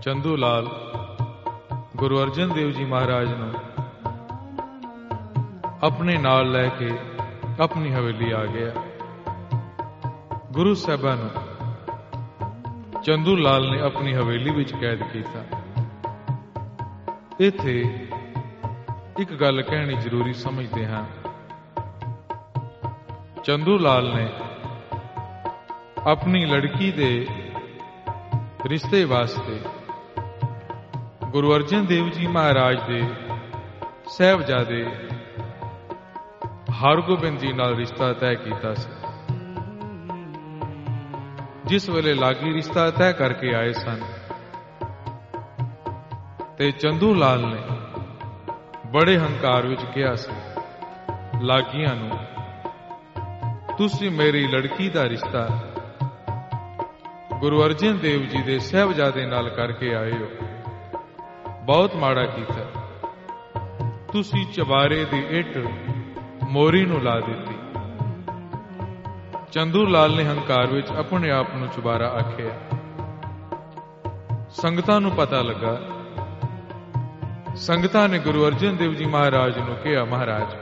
ਚੰਦੂ ਲਾਲ ਗੁਰੂ ਅਰਜਨ ਦੇਵ ਜੀ ਮਹਾਰਾਜ ਨੂੰ ਆਪਣੇ ਨਾਲ ਲੈ ਕੇ ਆਪਣੀ ਹਵੇਲੀ ਆ ਗਿਆ। ਗੁਰੂ ਸਾਹਿਬਾਂ ਨੂੰ ਚੰਦੂ ਲਾਲ ਨੇ ਆਪਣੀ ਹਵੇਲੀ ਵਿੱਚ ਕੈਦ ਕੀਤਾ। ਇੱਥੇ ਇੱਕ ਗੱਲ ਕਹਿਣੀ ਜ਼ਰੂਰੀ ਸਮਝਦੇ ਹਾਂ। ਚੰਦੂ ਲਾਲ ਨੇ ਆਪਣੀ ਲੜਕੀ ਦੇ ਰਿਸ਼ਤੇ ਵਾਸਤੇ ਗੁਰੂ ਅਰਜਨ ਦੇਵ ਜੀ ਮਹਾਰਾਜ ਦੇ ਸਾਹਿਬਜ਼ਾਦੇ ਹਰਗੋਬਿੰਦ ਜੀ ਨਾਲ ਰਿਸ਼ਤਾ ਤੈਅ ਕੀਤਾ ਸੀ। ਜਿਸ ਵੇਲੇ ਲਾਗੀ ਰਿਸ਼ਤਾ ਤੈਅ ਕਰਕੇ ਆਏ ਸਨ ਤੇ ਚੰਦੂ ਲਾਲ ਨੇ ਬੜੇ ਹੰਕਾਰ ਵਿੱਚ ਕਿਹਾ ਸੀ ਲਾਗੀਆਂ ਨੂੰ, ਤੁਸੀਂ ਮੇਰੀ ਲੜਕੀ ਦਾ ਰਿਸ਼ਤਾ ਗੁਰੂ ਅਰਜਨ ਦੇਵ ਜੀ ਦੇ ਸਾਹਿਬਜ਼ਾਦੇ ਨਾਲ ਕਰਕੇ ਆਏ ਹੋ, ਬਹੁਤ ਮਾੜਾ ਕੀਤਾ। ਤੁਸੀਂ ਚਬਾਰੇ ਦੀ ਇੱਟ ਮੋਰੀ ਨੂੰ ਲਾ ਦਿੱਤੀ। ਚੰਦੂ ਲਾਲ ਨੇ ਹੰਕਾਰ ਵਿੱਚ ਆਪਣੇ ਆਪ ਨੂੰ ਚੁਬਾਰਾ ਆਖਿਆ। ਸੰਗਤਾਂ ਨੂੰ ਪਤਾ ਲੱਗਾ। ਸੰਗਤਾਂ ਨੇ ਗੁਰੂ ਅਰਜਨ ਦੇਵ ਜੀ ਮਹਾਰਾਜ ਨੂੰ ਕਿਹਾ, ਮਹਾਰਾਜ,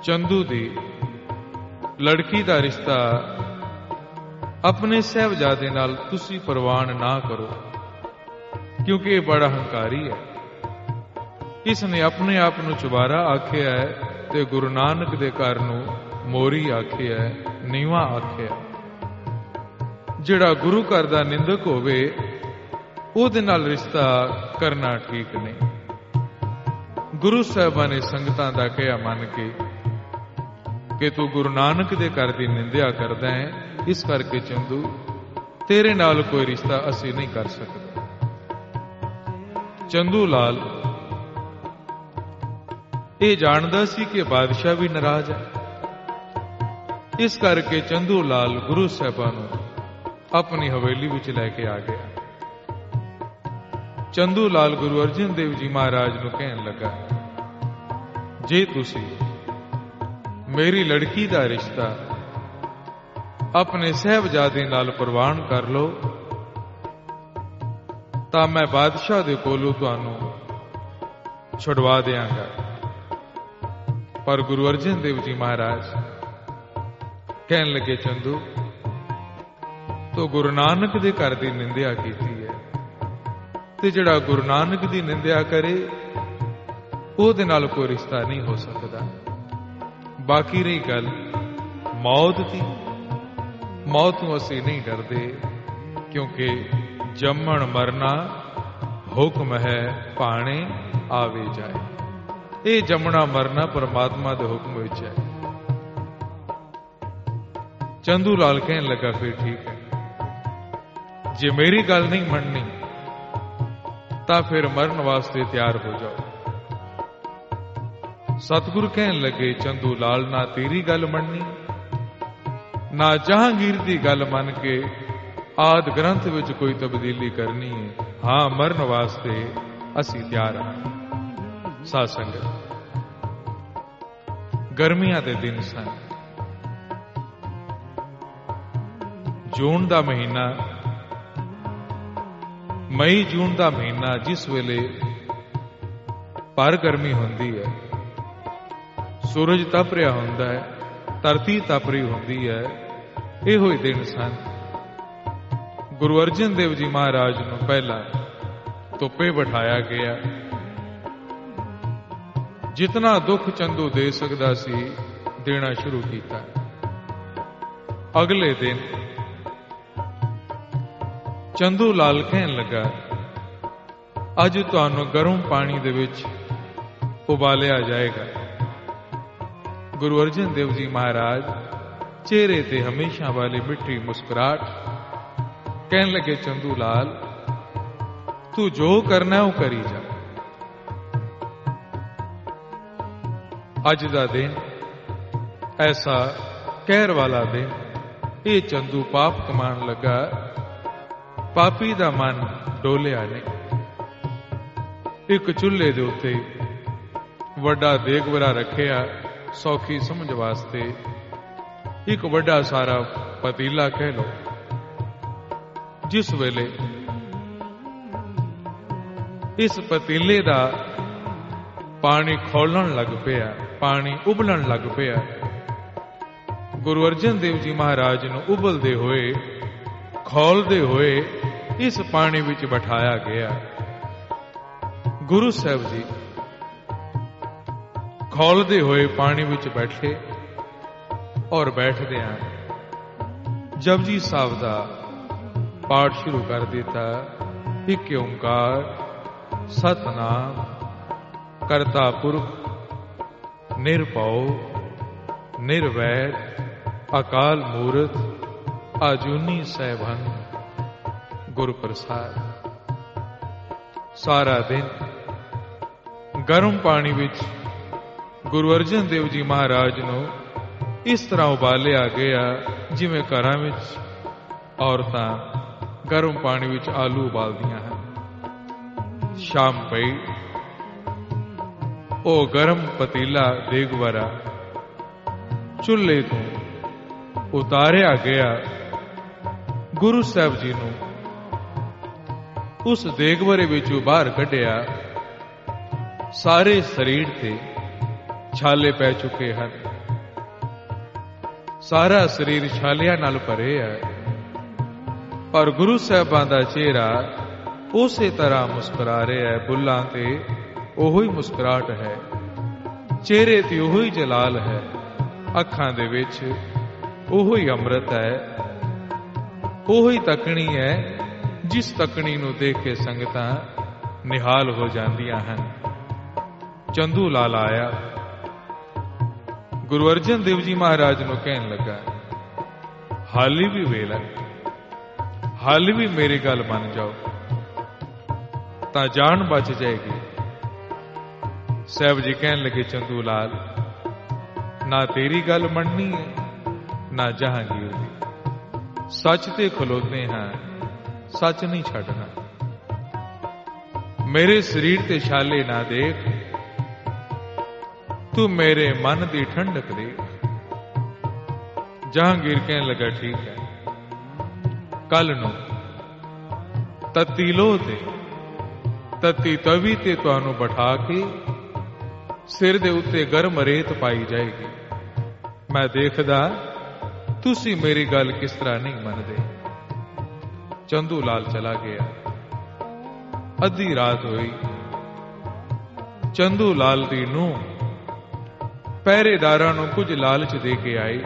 ਚੰਦੂ ਦੀ ਲੜਕੀ ਦਾ ਰਿਸ਼ਤਾ ਆਪਣੇ ਸਾਹਿਬਜ਼ਾਦੇ ਨਾਲ ਤੁਸੀਂ ਪ੍ਰਵਾਨ ਨਾ ਕਰੋ, ਕਿਉਂਕਿ ਇਹ ਬੜਾ ਹੰਕਾਰੀ ਹੈ। ਇਸ ਨੇ ਆਪਣੇ ਆਪ ਨੂੰ ਚੁਬਾਰਾ ਆਖਿਆ ਹੈ ਤੇ ਗੁਰੂ ਨਾਨਕ ਦੇ ਘਰ ਨੂੰ ਮੋਰੀ ਆਖਿਆ, ਨੀਵਾਂ ਆਖਿਆ। ਜਿਹੜਾ ਗੁਰੂ ਘਰ ਦਾ ਨਿੰਦਕ ਹੋਵੇ ਉਹਦੇ ਨਾਲ ਰਿਸ਼ਤਾ ਕਰਨਾ ਠੀਕ ਨਹੀਂ। ਗੁਰੂ ਸਾਹਿਬਾਂ ਨੇ ਸੰਗਤਾਂ ਦਾ ਕਿਹਾ ਮੰਨ ਕੇ ਕਿ ਤੂੰ ਗੁਰੂ ਨਾਨਕ ਦੇ ਘਰ ਦੀ ਨਿੰਦਿਆ ਕਰਦਾ ਹੈ, ਇਸ ਕਰਕੇ ਚੰਦੂ ਤੇਰੇ ਨਾਲ ਕੋਈ ਰਿਸ਼ਤਾ ਅਸੀਂ ਨਹੀਂ ਕਰ ਸਕਦੇ। ਚੰਦੂ ਲਾਲ ਇਹ ਜਾਣਦਾ ਸੀ ਕਿ ਬਾਦਸ਼ਾਹ ਵੀ ਨਾਰਾਜ਼ ਹੈ। ਇਸ ਕਰਕੇ ਚੰਦੂ ਲਾਲ ਗੁਰੂ ਸਾਹਿਬਾਂ ਨੂੰ ਆਪਣੀ ਹਵੇਲੀ ਵਿੱਚ ਲੈ ਕੇ ਆ ਗਿਆ। ਚੰਦੂ ਲਾਲ ਗੁਰੂ ਅਰਜਨ ਦੇਵ ਜੀ ਮਹਾਰਾਜ ਨੂੰ ਕਹਿਣ ਲੱਗਾ, ਜੇ ਤੁਸੀਂ ਮੇਰੀ ਲੜਕੀ ਦਾ ਰਿਸ਼ਤਾ ਆਪਣੇ ਸਾਹਿਬਜ਼ਾਦੇ ਨਾਲ ਪ੍ਰਵਾਨ ਕਰ ਲਓ ਤਾਂ ਮੈਂ ਬਾਦਸ਼ਾਹ ਦੇ ਕੋਲੋਂ ਤੁਹਾਨੂੰ ਛੁਡਵਾ ਦਿਆਂਗਾ। ਪਰ ਗੁਰੂ ਅਰਜਨ ਦੇਵ ਜੀ ਮਹਾਰਾਜ ਕਹਿਣ ਲੱਗੇ, ਚੰਦੂ ਤੂੰ ਗੁਰੂ ਨਾਨਕ ਦੇ ਘਰ ਦੀ ਨਿੰਦਿਆ ਕੀਤੀ ਹੈ ਤੇ ਜਿਹੜਾ ਗੁਰੂ ਨਾਨਕ ਦੀ ਨਿੰਦਿਆ ਕਰੇ ਉਹਦੇ ਨਾਲ ਕੋਈ ਰਿਸ਼ਤਾ ਨਹੀਂ ਹੋ ਸਕਦਾ। ਬਾਕੀ ਰਹੀ ਗੱਲ ਮੌਤ ਦੀ, ਮੌਤ ਨੂੰ ਅਸੀਂ ਨਹੀਂ ਡਰਦੇ, ਕਿਉਂਕਿ ਜੰਮਣ ਮਰਨਾ ਹੁਕਮ ਹੈ, ਭਾਣੇ ਆਵੇ ਜਾਏ। ਇਹ ਜੰਮਣਾ ਮਰਨਾ ਪਰਮਾਤਮਾ ਦੇ ਹੁਕਮ ਵਿੱਚ ਹੈ। ਚੰਦੂ ਲਾਲ ਕਹਿਣ ਲੱਗਾ, ਫਿਰ ਠੀਕ ਹੈ, ਜੇ ਮੇਰੀ ਗੱਲ ਨਹੀਂ ਮੰਨਣੀ ਤਾਂ ਫਿਰ ਮਰਨ ਵਾਸਤੇ ਤਿਆਰ ਹੋ ਜਾਓ। ਸਤਿਗੁਰੂ ਕਹਿਣ ਲੱਗੇ, ਚੰਦੂ ਲਾਲ ਨਾ ਤੇਰੀ ਗੱਲ ਮੰਨਣੀ ਨਾ ਜਹਾਂਗੀਰ ਦੀ ਗੱਲ ਮੰਨ ਕੇ ਆਦ ਗ੍ਰੰਥ ਵਿੱਚ ਕੋਈ ਤਬਦੀਲੀ ਕਰਨੀ ਹੈ। ਹਾਂ, ਮਰਨ ਵਾਸਤੇ ਅਸੀਂ ਤਿਆਰ ਹਾਂ। ਸਾਧ ਸੰਗਤ, ਗਰਮੀਆਂ ਦੇ ਦਿਨ ਸਨ। ਜੂਨ ਦਾ ਮਹੀਨਾ, ਮਈ ਜੂਨ ਦਾ ਮਹੀਨਾ, ਜਿਸ ਵੇਲੇ ਭਰ ਗਰਮੀ ਹੁੰਦੀ ਹੈ, ਸੂਰਜ ਤਪ ਰਿਹਾ ਹੁੰਦਾ ਹੈ, ਧਰਤੀ ਤਪ ਰਹੀ ਹੁੰਦੀ ਹੈ, ਇਹੋ ਹੀ ਦਿਨ ਸਨ। ਗੁਰੂ ਅਰਜਨ ਦੇਵ ਜੀ ਮਹਾਰਾਜ ਨੂੰ ਪਹਿਲਾਂ ਧੁੱਪੇ ਬਿਠਾਇਆ ਗਿਆ। ਜਿਤਨਾ ਦੁੱਖ ਚੰਦੂ ਦੇ ਸਕਦਾ ਸੀ ਦੇਣਾ ਸ਼ੁਰੂ ਕੀਤਾ। ਅਗਲੇ ਦਿਨ ਚੰਦੂ ਲਾਲ ਕਹਿਣ ਲੱਗਾ, ਅੱਜ ਤੁਹਾਨੂੰ ਗਰਮ ਪਾਣੀ ਦੇ ਵਿੱਚ ਉਬਾਲਿਆ ਜਾਏਗਾ। ਗੁਰੂ ਅਰਜਨ ਦੇਵ ਜੀ ਮਹਾਰਾਜ ਚਿਹਰੇ ਤੇ ਹਮੇਸ਼ਾ ਵਾਲੀ ਮਿੱਠੀ ਮੁਸਕਰਾਹਟ, ਕਹਿਣ ਲੱਗੇ, ਚੰਦੂ ਲਾਲ ਤੂੰ ਜੋ ਕਰਨਾ ਉਹ ਕਰੀ ਜਾ। ਅੱਜ ਦਾ ਦਿਨ ਐਸਾ ਕਹਿਰ ਵਾਲਾ ਦਿਨ, ਇਹ ਚੰਦੂ ਪਾਪ ਕਮਾਉਣ ਲੱਗਾ। ਪਾਪੀ ਦਾ ਮਨ ਡੋਲਿਆ ਨਹੀਂ। ਇੱਕ ਚੁੱਲ੍ਹੇ ਦੇ ਉੱਤੇ ਵੱਡਾ ਦੇਗਵਰਾ ਰੱਖਿਆ ਸੌਖੀ ਸਮਝ ਵਾਸਤੇ। ਇੱਕ ਵੱਡਾ ਸਾਰਾ ਪਤੀਲਾ ਕਹਿ ਲੋ। ਜਿਸ ਵੇਲੇ ਇਸ ਪਤੀਲੇ ਦਾ ਪਾਣੀ ਖੌਲਣ ਲੱਗ ਪਿਆ, ਪਾਣੀ ਉਬਲਣ ਲੱਗ ਪਿਆ, ਗੁਰੂ ਅਰਜਨ ਦੇਵ ਜੀ ਮਹਾਰਾਜ ਨੂੰ ਉਬਲਦੇ ਹੋਏ, ਖੌਲਦੇ ਹੋਏ ਇਸ ਪਾਣੀ ਵਿੱਚ ਬਿਠਾਇਆ ਗਿਆ। ਗੁਰੂ ਸਾਹਿਬ ਜੀ ਖੌਲਦੇ ਹੋਏ ਪਾਣੀ ਵਿੱਚ ਬੈਠੇ ਔਰ ਬੈਠਦਿਆਂ ਜਪਜੀ ਸਾਹਿਬ ਦਾ ਪਾਠ ਸ਼ੁਰੂ ਕਰ ਦਿੱਤਾ। ਇੱਕ ਓੰਕਾਰ ਸਤਨਾਮ ਕਰਤਾ ਪੁਰਖ ਨਿਰਭਉ ਨਿਰਵੈਰ ਅਕਾਲ ਮੂਰਤ ਆਜੂਨੀ ਸੈਭੰ ਗੁਰ ਪ੍ਰਸਾਦ। ਸਾਰਾ ਦਿਨ ਗਰਮ ਪਾਣੀ ਵਿੱਚ ਗੁਰੂ ਅਰਜਨ ਦੇਵ ਜੀ ਮਹਾਰਾਜ ਨੂੰ ਇਸ ਤਰ੍ਹਾਂ ਉਬਾਲਿਆ ਗਿਆ ਜਿਵੇਂ ਘਰਾਂ ਵਿੱਚ ਔਰਤਾਂ ਗਰਮ ਪਾਣੀ ਵਿੱਚ ਆਲੂ ਉਬਾਲਦੀਆਂ ਹਨ। ਸ਼ਾਮ ਪਈ, ਉਹ ਗਰਮ ਪਤੀਲਾ ਦੇਗਵਰਾ ਚੁੱਲ੍ਹੇ ਤੋਂ ਉਤਾਰਿਆ ਗਿਆ। ਗੁਰੂ ਸਾਹਿਬ ਜੀ ਨੂੰ ਉਸ ਦੇਗਵਰੇ ਵਿੱਚੋਂ ਬਾਹਰ ਕੱਢਿਆ। ਸਾਰੇ ਸਰੀਰ ਤੇ ਛਾਲੇ ਪੈ ਚੁੱਕੇ ਹਨ, ਸਾਰਾ ਸਰੀਰ ਛਾਲਿਆਂ ਨਾਲ ਭਰੇ ਹੈ, ਪਰ ਗੁਰੂ ਸਾਹਿਬਾਂ ਦਾ ਚਿਹਰਾ ਉਸੇ ਤਰ੍ਹਾਂ ਮੁਸਕਰਾ ਰਿਹਾ ਹੈ। ਬੁੱਲਾਂ ਤੇ ਉਹੋ ਹੀ ਮੁਸਕਰਾਹਟ ਹੈ, ਚਿਹਰੇ ਤੇ ਉਹੋ ਹੀ ਜਲਾਲ ਹੈ, ਅੱਖਾਂ ਦੇ ਵਿੱਚ ਉਹੋ ਹੀ ਅੰਮ੍ਰਿਤ ਹੈ, ਉਹੋ ਹੀ ਤੱਕਣੀ ਹੈ ਜਿਸ ਤੱਕਣੀ ਨੂੰ ਦੇਖ ਕੇ ਸੰਗਤਾਂ ਨਿਹਾਲ ਹੋ ਜਾਂਦੀਆਂ ਹਨ। ਚੰਦੂ ਲਾਲ ਆਇਆ, ਗੁਰੂ ਅਰਜਨ ਦੇਵ ਜੀ ਮਹਾਰਾਜ ਨੂੰ ਕਹਿਣ ਲੱਗਾ, ਹਾਲੀ ਵੀ ਵੇਲਾ, ਹਾਲੀ ਵੀ ਮੇਰੀ ਗੱਲ ਮੰਨ ਜਾਓ ਤਾਂ ਜਾਨ ਬਚ ਜਾਏਗੀ। ਸਾਹਿਬ ਜੀ ਕਹਿਣ ਲੱਗੇ, ਚੰਦੂ ਲਾਲ, ਨਾ ਤੇਰੀ ਗੱਲ ਮੰਨਣੀ ਹੈ ਨਾ ਜਹਾਂਗੀਰ ਦੀ। ਸੱਚ ਤੇ ਖਲੋਤੇ ਹਾਂ, ਸੱਚ ਨਹੀਂ ਛੱਡਣਾ। ਮੇਰੇ ਸਰੀਰ ਤੇ ਛਾਲੇ ਨਾ ਦੇਖ, ਤੂੰ ਮੇਰੇ ਮਨ ਦੀ ਠੰਡਕ ਦੇਖ। ਜਹਾਂਗੀਰ ਕਹਿਣ ਲੱਗਾ, ਠੀਕ ਹੈ, ਕੱਲ ਨੂੰ ਤੱਤੀ ਲੋਹ ਤੇ ਤੱਤੀ ਤਵੀ ਤੇ ਤੁਹਾਨੂੰ ਬਿਠਾ ਕੇ ਸਿਰ ਦੇ ਉੱਤੇ ਗਰਮ ਰੇਤ ਪਾਈ ਜਾਏਗੀ। ਮੈਂ ਦੇਖਦਾ ਤੁਸੀਂ ਮੇਰੀ ਗੱਲ ਕਿਸ ਤਰ੍ਹਾਂ ਨਹੀਂ ਮੰਨਦੇ। ਚੰਦੂ ਲਾਲ ਚਲਾ ਗਿਆ। ਅੱਧੀ ਰਾਤ ਹੋਈ। ਚੰਦੂ ਲਾਲ ਦੀ ਨੂੰਹ ਪਹਿਰੇਦਾਰਾਂ ਨੂੰ ਕੁਝ ਲਾਲਚ ਦੇ ਕੇ ਆਈ।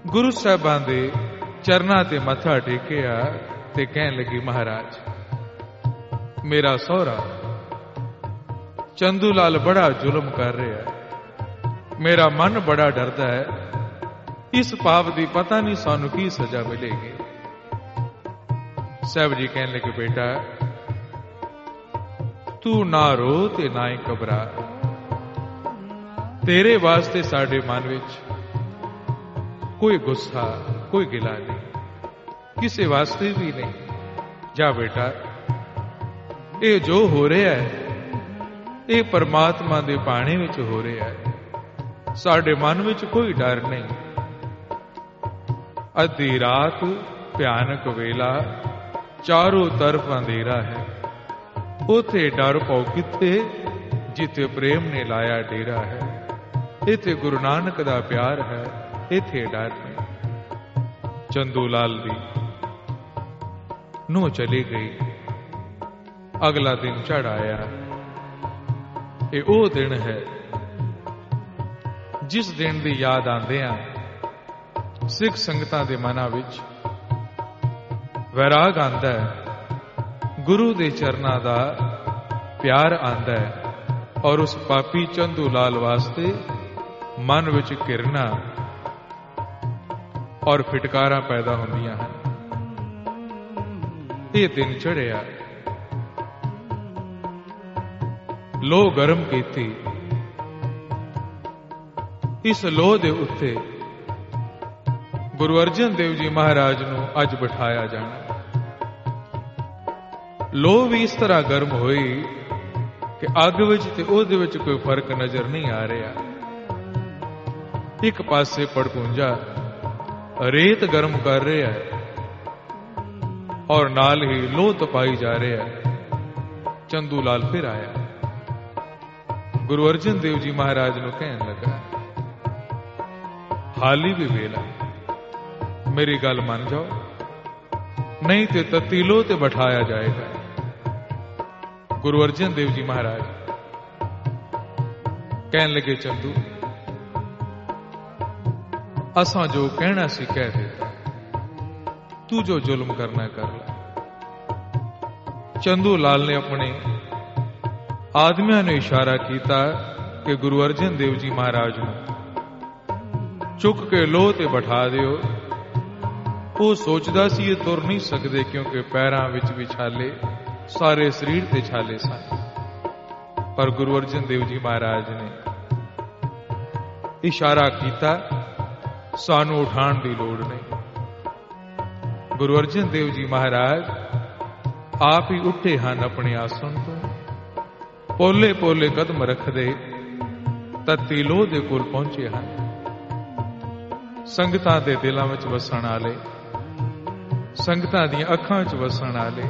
ਗੁਰੂ ਸਾਹਿਬਾਂ ਦੇ ਚਰਨਾਂ ਤੇ ਮੱਥਾ ਟੇਕਿਆ ਤੇ ਕਹਿਣ ਲੱਗੀ, ਮਹਾਰਾਜ, ਮੇਰਾ ਸਹੁਰਾ ਚੰਦੂ ਲਾਲ ਬੜਾ ਜ਼ੁਲਮ ਕਰ ਰਿਹਾ ਹੈ, ਮੇਰਾ ਮਨ ਬੜਾ ਡਰਦਾ ਹੈ, ਇਸ ਪਾਪ ਦੀ ਪਤਾ ਨਹੀਂ ਸਾਨੂੰ ਕੀ ਸਜ਼ਾ ਮਿਲੇਗੀ। ਸਾਹਿਬ ਜੀ ਕਹਿਣ ਲੱਗੇ, ਬੇਟਾ ਤੂੰ ਨਾ ਰੋ ਤੇ ਨਾ ਹੀ ਘਬਰਾ। ਤੇਰੇ ਵਾਸਤੇ ਸਾਡੇ ਮਨ ਵਿੱਚ ਕੋਈ ਗੁੱਸਾ, ਕੋਈ ਗਿਲਾ ਨਹੀਂ, ਕਿਸੇ ਵਾਸਤੇ ਵੀ ਨਹੀਂ। ਜਾ ਬੇਟਾ, ਇਹ ਜੋ ਹੋ ਰਿਹਾ ਹੈ ਇਹ ਪਰਮਾਤਮਾ ਦੇ ਬਾਣੇ ਵਿੱਚ ਹੋ ਰਿਹਾ ਹੈ, ਸਾਡੇ ਮਨ ਵਿੱਚ ਕੋਈ ਡਰ ਨਹੀਂ। ਅੱਧੀ ਰਾਤ ਭਿਆਨਕ ਵੇਲਾ, ਚਾਰੋਂ ਤਰਫ ਅੰਧੇਰਾ ਹੈ, ਉਥੇ ਡਰ ਪਾਉ ਕਿੱਥੇ ਜਿੱਥੇ ਪ੍ਰੇਮ ਨੇ ਲਾਇਆ ਡੇਰਾ ਹੈ। ਇੱਥੇ ਗੁਰੂ ਨਾਨਕ ਦਾ ਪਿਆਰ ਹੈ, ਇੱਥੇ ਡਰ ਨਹੀਂ। ਚੰਦੂ ਲਾਲ ਦੀ ਨੂੰਹ ਚਲੀ ਗਈ। ਅਗਲਾ ਦਿਨ ਚੜ ਆਇਆ। ਇਹ ਉਹ ਦਿਨ ਹੈ ਜਿਸ ਦਿਨ ਦੀ ਯਾਦ ਆਉਂਦਿਆਂ ਸਿੱਖ ਸੰਗਤਾਂ ਦੇ ਮਨਾਂ ਵਿੱਚ ਵੈਰਾਗ ਆਉਂਦਾ ਹੈ, ਗੁਰੂ ਦੇ ਚਰਨਾਂ ਦਾ ਪਿਆਰ ਆਉਂਦਾ ਹੈ, ਔਰ ਉਸ ਪਾਪੀ ਚੰਦੂ ਲਾਲ ਵਾਸਤੇ ਮਨ ਵਿੱਚ ਘਿਰਨਾ ਔਰ ਫਿਟਕਾਰਾਂ ਪੈਦਾ ਹੁੰਦੀਆਂ ਹਨ। ਇਹ ਦਿਨ ਚੜਿਆ, ਲੋਹ ਗਰਮ ਕੀਤੀ। ਇਸ ਲੋਹ ਦੇ ਉੱਤੇ ਗੁਰੂ ਅਰਜਨ ਦੇਵ ਜੀ ਮਹਾਰਾਜ ਨੂੰ ਅੱਜ ਬਿਠਾਇਆ ਜਾਣਾ। ਲੋਹ ਵੀ ਇਸ ਤਰ੍ਹਾਂ ਗਰਮ ਹੋਈ ਕਿ ਅੱਗ ਵਿੱਚ ਤੇ ਉਹਦੇ ਵਿੱਚ ਕੋਈ ਫਰਕ ਨਜ਼ਰ ਨਹੀਂ ਆ ਰਿਹਾ। ਇੱਕ ਪਾਸੇ ਪੜਕੂੰਜਾ ਰੇਤ ਗਰਮ ਕਰ ਰਿਹਾ ਹੈ ਔਰ ਨਾਲ ਹੀ ਲੋਹ ਤਪਾਈ ਜਾ ਰਿਹਾ ਹੈ। ਚੰਦੂ ਲਾਲ ਫਿਰ ਆਇਆ, ਗੁਰੂ ਅਰਜਨ ਦੇਵ ਜੀ ਮਹਾਰਾਜ ਨੂੰ ਕਹਿਣ ਲੱਗਾ, ਹਾਲੀ ਵੀ ਵੇਲਾ, ਮੇਰੀ ਗੱਲ ਮੰਨ ਜਾਓ, ਨਹੀਂ ਤੇ ਤੱਤੀ ਲੋਹ ਤੇ ਬਿਠਾਇਆ ਜਾਏਗਾ। ਗੁਰੂ ਅਰਜਨ ਦੇਵ ਜੀ ਮਹਾਰਾਜ ਕਹਿਣ ਲੱਗੇ, ਚੰਦੂ ਅਸਾਂ ਜੋ ਕਹਿਣਾ ਸੀ ਕਹਿ ਦਿੱਤਾ, ਤੂੰ ਜੋ ਜ਼ੁਲਮ ਕਰਨਾ ਕਰ ਲੈ। ਚੰਦੂ ਲਾਲ ਨੇ ਆਪਣੇ ਆਦਮੀਆਂ ਨੂੰ ਇਸ਼ਾਰਾ ਕੀਤਾ ਕਿ ਗੁਰੂ ਅਰਜਨ ਦੇਵ ਜੀ ਮਹਾਰਾਜ ਨੂੰ ਚੁੱਕ ਕੇ ਲੋਹ ਤੇ ਬਿਠਾ ਦਿਓ। ਉਹ ਸੋਚਦਾ ਸੀ ਇਹ ਤੁਰ ਨਹੀਂ ਸਕਦੇ, ਕਿਉਂਕਿ ਪੈਰਾਂ ਵਿੱਚ ਵੀ ਛਾਲੇ, ਸਾਰੇ ਸਰੀਰ ਤੇ ਛਾਲੇ ਸਨ। ਪਰ ਗੁਰੂ ਅਰਜਨ ਦੇਵ ਜੀ ਮਹਾਰਾਜ ਨੇ ਇਸ਼ਾਰਾ ਕੀਤਾ, ਸਾਨੂੰ ਉਠਾਉਣ ਦੀ ਲੋੜ ਨਹੀਂ। ਗੁਰੂ ਅਰਜਨ ਦੇਵ ਜੀ ਮਹਾਰਾਜ ਆਪ ਹੀ ਉੱਠੇ ਹਨ ਆਪਣੇ ਆਸਣ ਤੋਂ, ਪੋਲੇ ਪੋਲੇ ਕਦਮ ਰੱਖਦੇ ਤੱਤੀ ਲੋਹ ਦੇ ਕੋਲ ਪਹੁੰਚੇ ਹਨ। ਸੰਗਤਾਂ ਦੇ ਦਿਲਾਂ ਵਿੱਚ ਵਸਣ ਵਾਲੇ, ਸੰਗਤਾਂ ਦੀਆਂ ਅੱਖਾਂ ਵਿੱਚ ਵਸਣ ਵਾਲੇ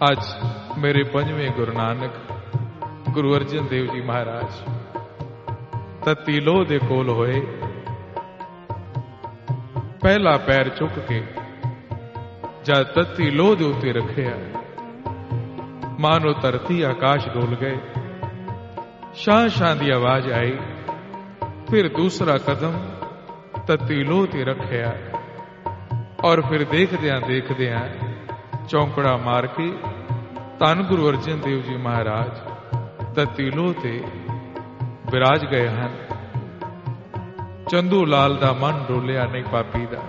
ਅੱਜ ਮੇਰੇ ਪੰਜਵੇਂ ਗੁਰੂ ਨਾਨਕ ਗੁਰੂ ਅਰਜਨ ਦੇਵ ਜੀ ਮਹਾਰਾਜ ਤੱਤੀ ਲੋਹ ਦੇ ਕੋਲ ਹੋਏ। ਪਹਿਲਾ ਪੈਰ ਚੁੱਕ ਕੇ ਜਦ ਤੱਤੀ ਲੋਹ ਦੇ ਉੱਤੇ ਰੱਖਿਆ, ਮਾਨੋ ਧਰਤੀ ਆਕਾਸ਼ ਡੋਲ ਗਏ, ਸ਼ਾਂ ਸ਼ਾਂ ਦੀ ਆਵਾਜ਼ ਆਈ। ਫਿਰ ਦੂਸਰਾ ਕਦਮ ਤੱਤੀ ਲੋਹ ਤੇ ਰੱਖਿਆ ਔਰ ਫਿਰ ਦੇਖਦਿਆਂ ਦੇਖਦਿਆਂ ਚੌਂਕੜਾ ਮਾਰ ਕੇ ਧੰਨ ਗੁਰੂ ਅਰਜਨ ਦੇਵ ਜੀ ਮਹਾਰਾਜ ਤੱਤੀ ਲੋਹ ਤੇ ਵਿਰਾਜ ਗਏ ਹਨ। ਚੰਦੂ ਲਾਲ ਦਾ ਮਨ ਡੋਲਿਆ ਨਹੀਂ ਪਾਪੀ ਦਾ।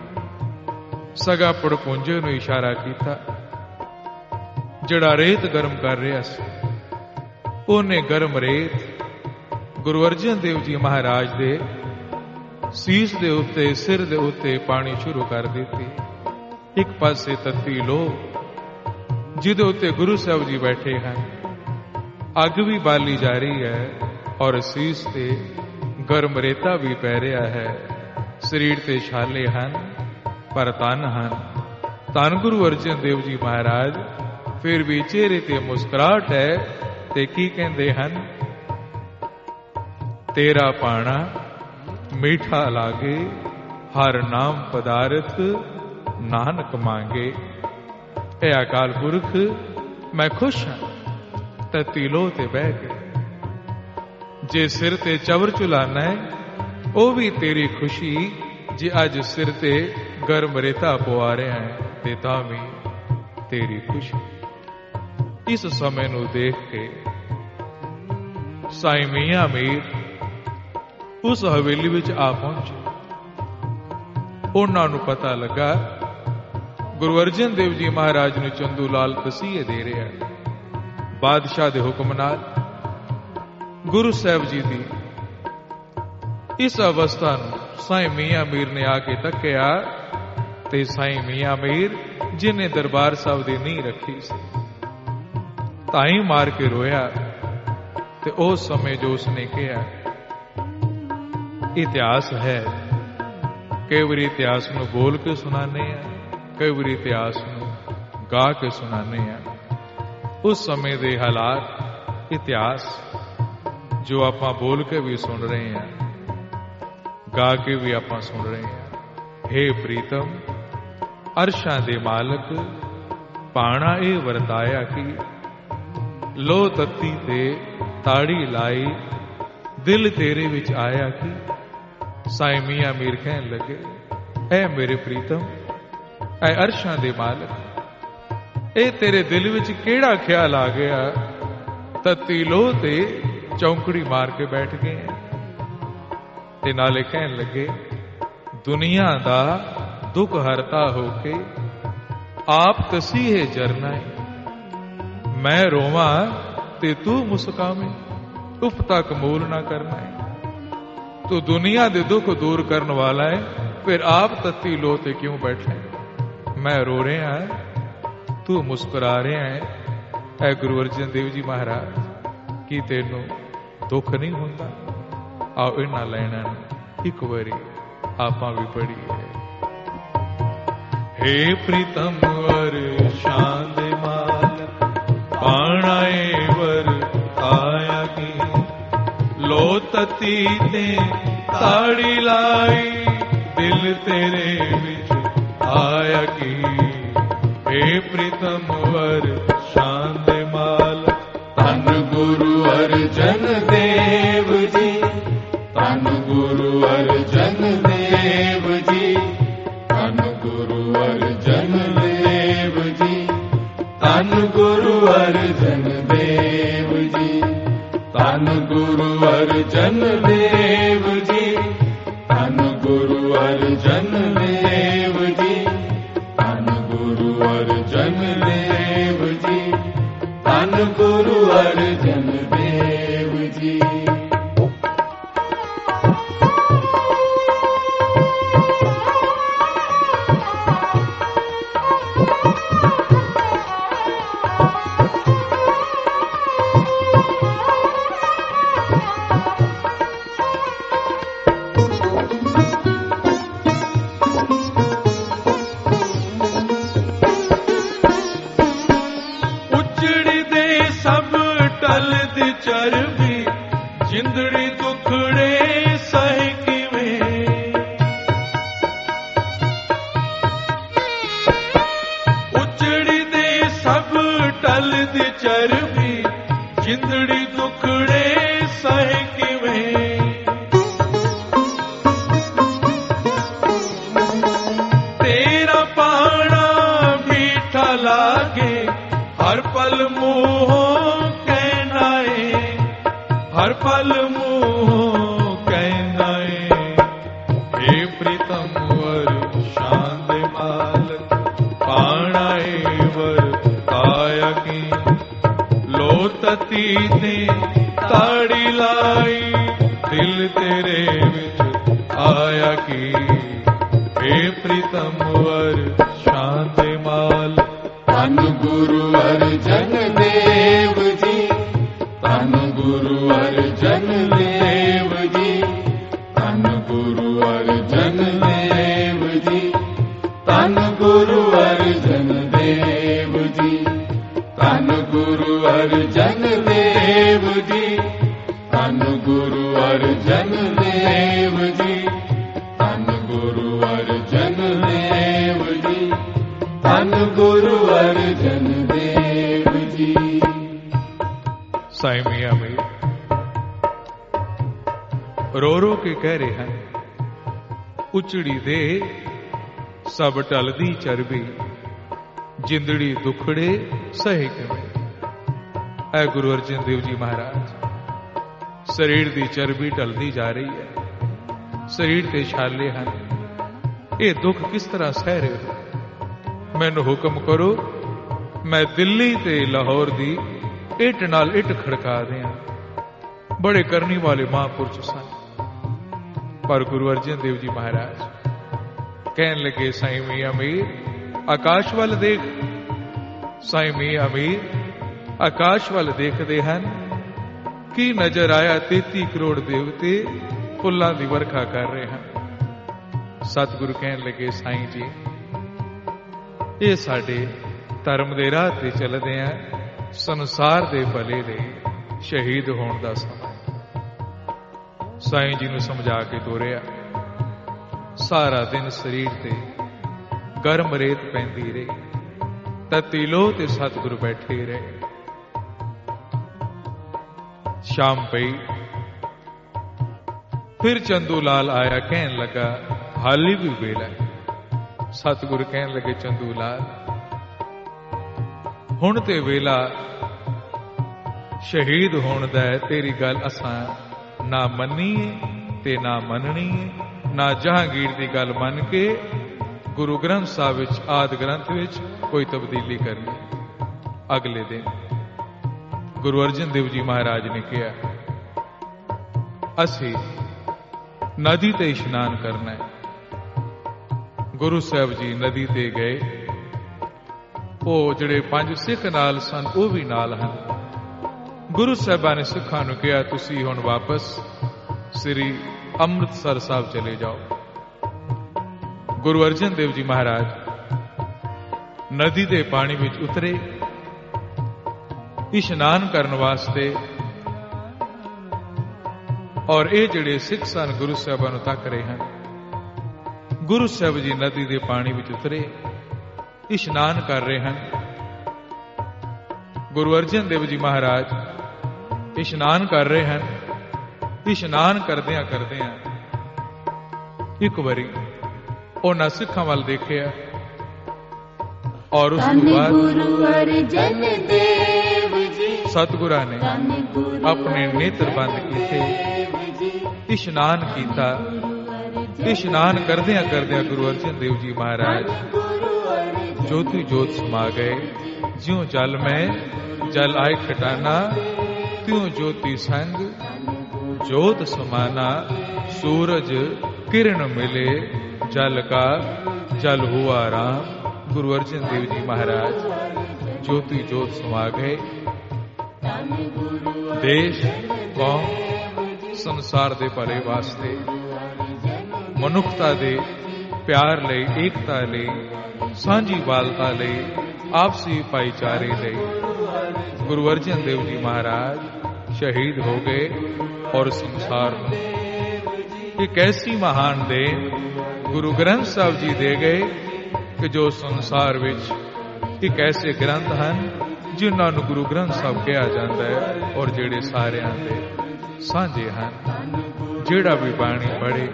ਸਗਾ ਪੜਕੁੰਜੇ ਨੂੰ ਇਸ਼ਾਰਾ ਕੀਤਾ, ਜਿਹੜਾ ਰੇਤ ਗਰਮ ਕਰ ਰਿਹਾ ਸੀ, ਉਹਨੇ ਗਰਮ ਰੇਤ ਗੁਰੂ ਅਰਜਨ ਦੇਵ ਜੀ ਮਹਾਰਾਜ ਦੇ ਸੀਸ ਦੇ ਉੱਤੇ, ਸਿਰ ਦੇ ਉੱਤੇ ਪਾਣੀ ਸ਼ੁਰੂ ਕਰ ਦਿੱਤੀ। ਇੱਕ ਪਾਸੇ ਤੱਤੀ ਲੋਹ ਜਿਹਦੇ ਉੱਤੇ ਗੁਰੂ ਸਾਹਿਬ ਜੀ ਬੈਠੇ ਹਨ, ਅੱਗ ਵੀ ਬਾਲੀ ਜਾ ਰਹੀ ਹੈ ਔਰ ਸੀਸ ਤੇ ਗਰਮ ਰੇਤਾ ਵੀ ਪੈ ਰਿਹਾ ਹੈ। ਸਰੀਰ ਤੇ ਛਾਲੇ ਹਨ ਪਰ ਤਨ ਹਨ। ਧੰਨ ਗੁਰੂ ਅਰਜਨ ਦੇਵ ਜੀ ਮਹਾਰਾਜ ਫਿਰ ਵੀ ਚਿਹਰੇ ਤੇ ਮੁਸਕਰਾਹਟ ਹੈ ਤੇ ਕੀ ਕਹਿੰਦੇ ਹਨ, ਤੇਰਾ ਪਾਣਾ ਮੀਠਾ ਲਾਗੇ, ਹਰ ਨਾਮ ਪਦਾਰਥ ਨਾਨਕ ਮੰਗੇ। ਇਹ ਅਕਾਲ ਪੁਰਖ, ਮੈਂ ਖੁਸ਼ ਹਾਂ ਤੱਤੀ ਲੋਹ ਤੇ ਬਹਿ ਕੇ। ਜੇ ਸਿਰ ਤੇ ਚਵਰ ਚੁਲਾਨਾ ਹੈ, ਉਹ ਵੀ ਤੇਰੀ ਖੁਸ਼ੀ। ਜੇ ਅੱਜ ਸਿਰ ਤੇ ਗਰਮ ਰੇਤਾ ਪਵਾ ਰਿਹਾ ਹੈ ਤੇ ਤਾਂ ਵੀ ਤੇਰੀ ਖੁਸ਼ੀ। ਇਸ ਸਮੇਂ ਨੂੰ ਦੇਖ ਕੇ ਸਾਈਂ ਮੀਆਂ ਮੀਰ ਉਸ ਹਵੇਲੀ ਵਿੱਚ ਆ ਪਹੁੰਚੇ। ਉਹਨਾਂ ਨੂੰ ਪਤਾ ਲੱਗਾ ਗੁਰੂ ਅਰਜਨ ਦੇਵ ਜੀ ਮਹਾਰਾਜ ਨੂੰ ਚੰਦੂ ਲਾਲ ਤਸੀਹੇ ਦੇ ਰਿਹਾ ਹੈ। ਬਾਦਸ਼ਾਹ ਦੇ ਹੁਕਮ ਨਾਲ ਗੁਰੂ ਸਾਹਿਬ ਜੀ ਦੀ ਇਸ ਅਵਸਥਾ ਨੂੰ ਸਾਈਂ ਮੀਆਂ ਮੀਰ ਨੇ ਆ ਕੇ ਤੱਕਿਆ ਤੇ ਸਾਈਂ ਮੀਆਂ ਮੀਰ ਜਿਹਨੇ ਦਰਬਾਰ ਸਾਹਿਬ ਦੀ ਨੀਂਹ ਰੱਖੀ ਸੀ, ਤਾਈ ਮਾਰ ਕੇ ਰੋਇਆ। ਤੇ ਉਸ ਸਮੇਂ ਜੋ ਉਸਨੇ ਕਿਹਾ, ਇਤਿਹਾਸ ਹੈ, ਕਈ ਵਾਰੀ ਇਤਿਹਾਸ ਨੂੰ ਬੋਲ ਕੇ ਸੁਣਾਉਂਦੇ ਆ, ਕਈ ਵਾਰੀ ਇਤਿਹਾਸ ਨੂੰ ਗਾ ਕੇ ਸੁਣਾਉਂਦੇ ਆ। ਉਸ ਸਮੇਂ ਦੇ ਹਾਲਾਤ, ਇਤਿਹਾਸ ਜੋ ਆਪਾਂ ਬੋਲ ਕੇ ਵੀ ਸੁਣ ਰਹੇ ਹਾਂ, ਗਾ ਕੇ ਵੀ ਆਪਾਂ ਸੁਣ ਰਹੇ ਹਾਂ। ਹੇ ਪ੍ਰੀਤਮ ਅਰਸ਼ਾਂ ਦੇ ਮਾਲਕ, ਪਾਣਾ ਇਹ ਵਰਤਾਇਆ ਕਿ ਲੋ ਤੱਤੀ ਤੇ ਤਾੜੀ ਲਾਈ, ਦਿਲ ਤੇਰੇ ਵਿੱਚ ਆਇਆ ਕਿ। ਸਾਈਂ ਮੀਆਂ ਮੀਰ ਕਹਿਣ ਲੱਗੇ, ਐ ਮੇਰੇ ਪ੍ਰੀਤਮ, ਐ ਅਰਸ਼ਾਂ ਦੇ ਮਾਲਕ, ਇਹ ਤੇਰੇ ਦਿਲ ਵਿੱਚ ਕਿਹੜਾ ਖਿਆਲ ਆ ਗਿਆ, ਤੱਤੀ ਲੋਹ ਤੇ ਚੌਂਕੜੀ ਮਾਰ ਕੇ ਬੈਠ ਗਏ। ਤੇ ਨਾਲੇ ਕਹਿਣ ਲੱਗੇ, ਦੁਨੀਆ ਦਾ ਦੁੱਖ ਹਰਤਾ ਹੋ ਕੇ ਆਪ ਤਸੀਹੇ ਜਰਨਾ ਹੈ। ਮੈਂ ਰੋਵਾਂ ਤੇ ਤੂੰ ਮੁਸਕਾਵੇਂ, ਉਪ ਤੱਕ ਮੂਲ ਨਾ ਕਰਨਾ ਹੈ। ਤੂੰ ਦੁਨੀਆ ਦੇ ਦੁੱਖ ਦੂਰ ਕਰਨ ਵਾਲਾ ਹੈ, ਫਿਰ ਆਪ ਤੱਤੀ ਲੋਹ ਤੇ ਕਿਉਂ ਬੈਠਾ ਹੈ। ਮੈਂ ਰੋ ਰਿਹਾ, ਤੂੰ ਮੁਸਕਰਾ ਰਿਹਾ ਹੈ। ਐ ਗੁਰੂ ਅਰਜਨ ਦੇਵ ਜੀ ਮਹਾਰਾਜ ਕੀ ਤੈਨੂੰ ਦੁੱਖ ਨਹੀਂ ਹੁੰਦਾ? ਆਓ ਇਹਨਾਂ ਲੈਣਾ ਇੱਕ ਵਾਰੀ ਆਪਾਂ ਵੀ ਪੜੀਏ। हे प्रीतम वर शान दे माल, पाणाए वर आया की, लो तती ते ताड़ी लाई, दिल तेरे विच आया की। हे प्रीतम वर शान दे माल, धन गुरु अर्जन देव जी, धन गुरु अर्जन देव जी, धन गुरु अर्जन देव जी, धन गुरु अर्जन देव जी, धन गुरु अर्जन देव जी, धन गुरु अर्जन देव जी, धन गुरु अर्जन देव जी, धन गुरु अर्जन देव जी। चरबी जिंदड़ी दुखड़े सह किवें, उजड़ी दे सब टल दी चरबी जिंदड़ी दुखड़े सह किवें। तेरा पाना मीठा लागे हर पल मुँह हर पल मुँह कहनाए। हे प्रीतम वर शान दे माल, पाणाए वर आया की, लो तती ते ताड़ी लाई, दिल तेरे विच आया की। हे प्रीतम वर शान दे माल, धन गुरु अर्जन देव जी, धन गुरु अर्जन देव जी, धन गुरु अर्जन देव जी, धन गुरु अर्जन देव जी, धन गुरु अर्जन देव जी, धन गुरु अर्जन देव जी, धन गुरु अर्जन देव जी, धन गुरु अर्जन देव जी। साईं मियां में रो रो के कह रहे हैं, उचड़ी दे सब टलदी चरबी जिंदड़ी दुखड़े सहे किवें। ऐ गुरु अर्जन देव जी महाराज, शरीर दी चरबी टलदी जा रही है, शरीर ते छाले हैं, ये दुख किस तरह सह रहे हो? मैनू हुक्म करो, मैं दिल्ली ते लाहौर दी इट नाल इट खड़का दिया। बड़े करनी वाले महापुरुष सन, पर गुरु अर्जन देव जी महाराज कहन लगे, साईं मियां मीर आकाश वाल देख। साईं मियां मीर आकाश वाल देखते हैं, की नजर आया 33 करोड़ देवते फुल्लां दी वर्खा कर रहे हैं। सतगुरु कहन लगे, साईं जी ये साडे धर्म दे राह ते चलदे हैं, संसार दे भले दे शहीद होने का समय। साईं जी ने समझा के तोरिया। सारा दिन शरीर ते गर्म रेत पैंदी रही, तती लो ते सतगुरु बैठे रहे। शाम पई, फिर चंदू लाल आया, कहन लगा हाली भी वेला है। सतगुरु कहन लगे, चंदू लाल हुण ते वेला शहीद होने दा है, तेरी गल असां ना मन्नी ते ना मननी, ना जहांगीर दी गल मन के गुरु ग्रंथ साहिब विच आदि ग्रंथ विच कोई तब्दीली करनी। अगले दिन गुरु अर्जन देव जी महाराज ने कहा, असी नदी ते इशनान करना है। गुरु साहब जी नदी ते गए। वो जिहड़े 5 सिख नाल सन वो भी नाल हैं। ਗੁਰੂ ਸਾਹਿਬਾਂ ਨੇ ਸਿੱਖਾਂ ਨੂੰ ਕਿਹਾ, ਤੁਸੀਂ ਹੁਣ ਵਾਪਸ ਸ੍ਰੀ ਅੰਮ੍ਰਿਤਸਰ ਸਾਹਿਬ ਚਲੇ ਜਾਓ। ਗੁਰੂ ਅਰਜਨ ਦੇਵ ਜੀ ਮਹਾਰਾਜ ਨਦੀ ਦੇ ਪਾਣੀ ਵਿੱਚ ਉਤਰੇ ਇਸ਼ਨਾਨ ਕਰਨ ਵਾਸਤੇ, ਔਰ ਇਹ ਜਿਹੜੇ ਸਿੱਖ ਸਨ ਗੁਰੂ ਸਾਹਿਬਾਂ ਨੂੰ ਤੱਕ ਰਹੇ ਹਨ। ਗੁਰੂ ਸਾਹਿਬ ਜੀ ਨਦੀ ਦੇ ਪਾਣੀ ਵਿੱਚ ਉਤਰੇ, ਇਸ਼ਨਾਨ ਕਰ ਰਹੇ ਹਨ। ਗੁਰੂ ਅਰਜਨ ਦੇਵ ਜੀ ਮਹਾਰਾਜ ਇਸ਼ਨਾਨ ਕਰ ਰਹੇ ਹਨ। ਇਸ਼ਨਾਨ ਕਰਦਿਆਂ ਕਰਦਿਆਂ ਇੱਕ ਵਾਰੀ ਉਹਨਾਂ ਸਿੱਖਾਂ ਵੱਲ ਦੇਖਿਆ, ਔਰ ਉਸ ਤੋਂ ਬਾਅਦ ਗੁਰੂ ਅਰਜਨ ਦੇਵ ਜੀ ਸਤਿਗੁਰਾਂ ਨੇ ਆਪਣੇ ਨੇਤਰ ਬੰਦ ਕੀਤੇ, ਇਸ਼ਨਾਨ ਕੀਤਾ। ਇਸ਼ਨਾਨ ਕਰਦਿਆਂ ਕਰਦਿਆਂ ਗੁਰੂ ਅਰਜਨ ਦੇਵ ਜੀ ਮਹਾਰਾਜ ਜੋਤੀ ਜੋਤ ਸਮਾ ਗਏ। ਜਿਉਂ ਜਲ ਮੈਂ ਜਲ ਆਏ ਖਟਾਨਾ, ਤਿਉਂ ਜੋਤੀ ਸੰਗ जोत समाना। सूरज किरण मिले जल का जल हुआ राम। गुरु अर्जन देव जी महाराज ज्योति जोत समा गए। देश कौम संसार दे भले वास्ते, मनुखता दे प्यार लई, एकता लई, सांझी वालता लई, आपसी भाईचारे लई गुरु अर्जन देव जी महाराज शहीद हो गए। और संसार में एक ऐसी महान देन गुरु ग्रंथ साहब जी दे गए कि जो संसार विच एक ऐसे ग्रंथ हैं जिन्हां नूं गुरु ग्रंथ साहब कहा जाता है और जेड़े सारियां दे सांझे हैं। जेड़ा भी बाणी पढ़े,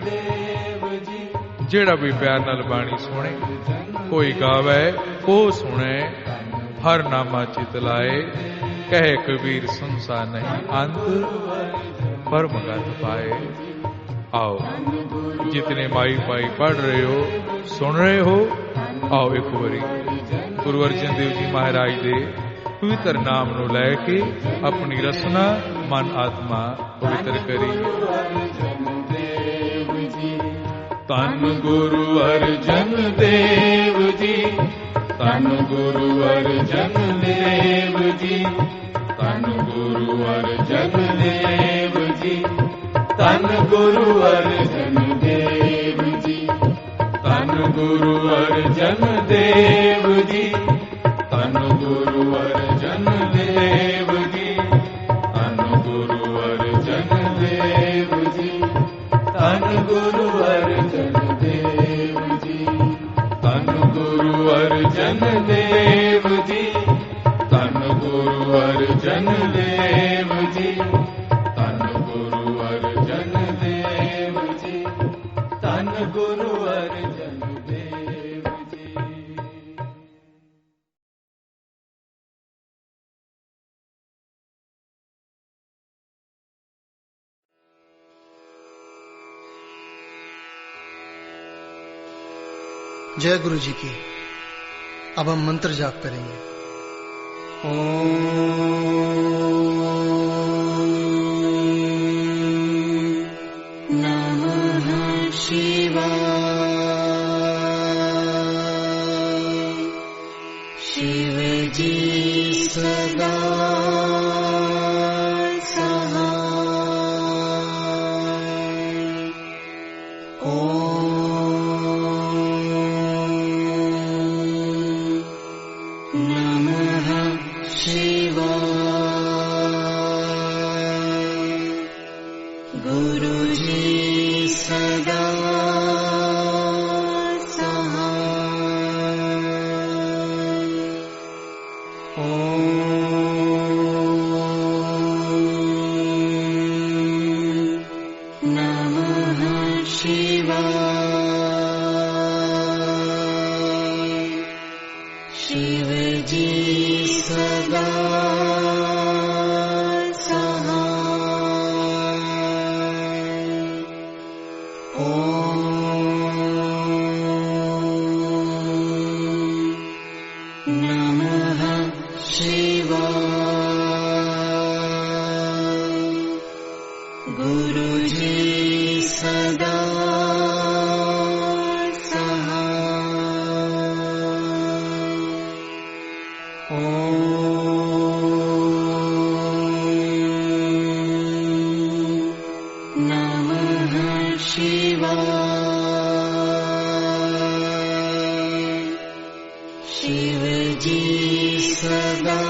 जेड़ा भी प्यार नाल बाणी सुने, कोई गावे को सुने, हर नामा चित लाए, कहे कबीर संसार नहीं अंत परम गत पाए। आओ जितने माई पाई पढ़ रहे हो, सुन रहे हो, आओ एक बारी गुरु अर्जन देव जी महाराज दे पवित्र नाम नूं लैके अपनी रसना मन आत्मा पवित्र करिए। तन गुरु अर्जन देव जी, तन गुरु अर्जन देव जी, तन गुरु अर्जन देव जी, तन गुरु अर्जन देव जी, तन गुरु अर्जन देव जी, तन गुरु अर्जन देव जी, तन गुरु अर्जन देव जी, तन गुरु अर्जन देव जी, तन गुरु अर्जन देव जी, तन गुरु अर्जन देव जी, तन गुरु अर्जन देव जी, तन गुरु अर्जन देव जी। जय गुरु जी की। अब हम मंत्र जाप करेंगे। नमः शिवाय। शिव जी सदा शिव जी सदा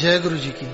जय गुरु जी की।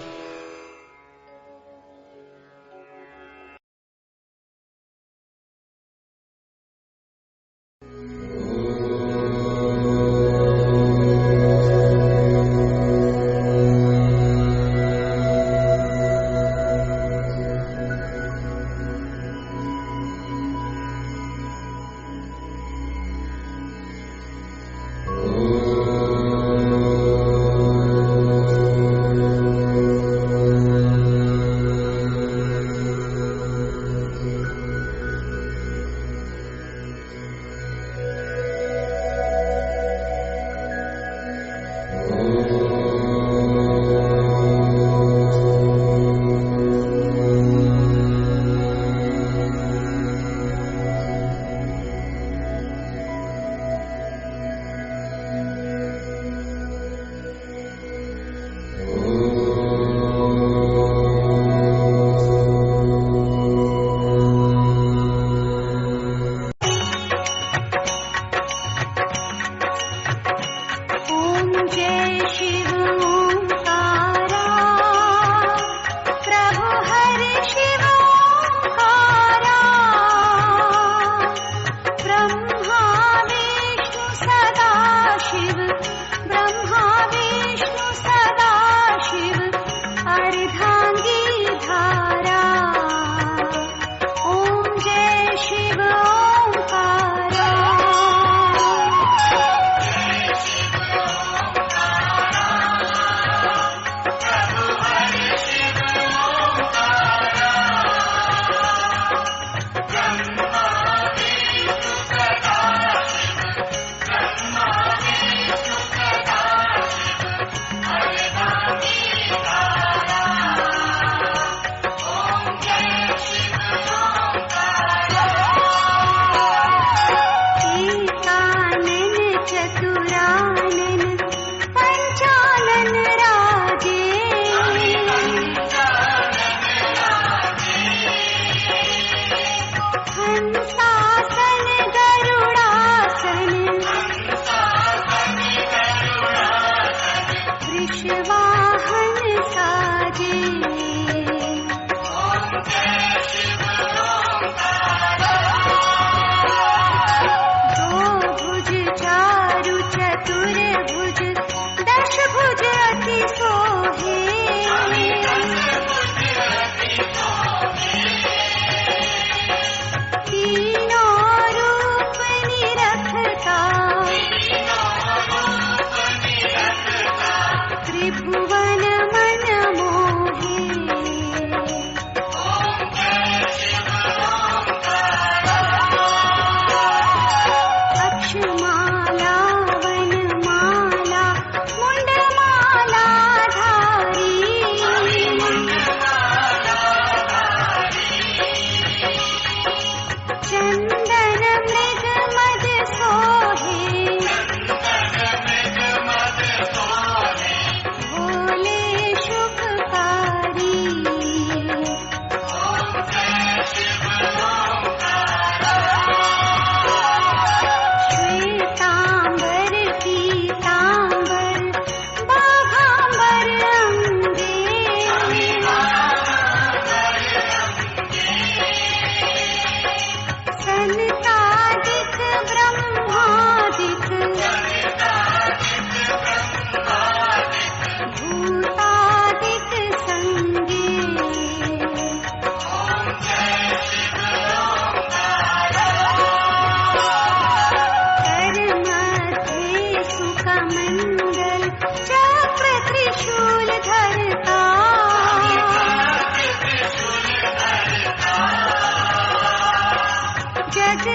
जग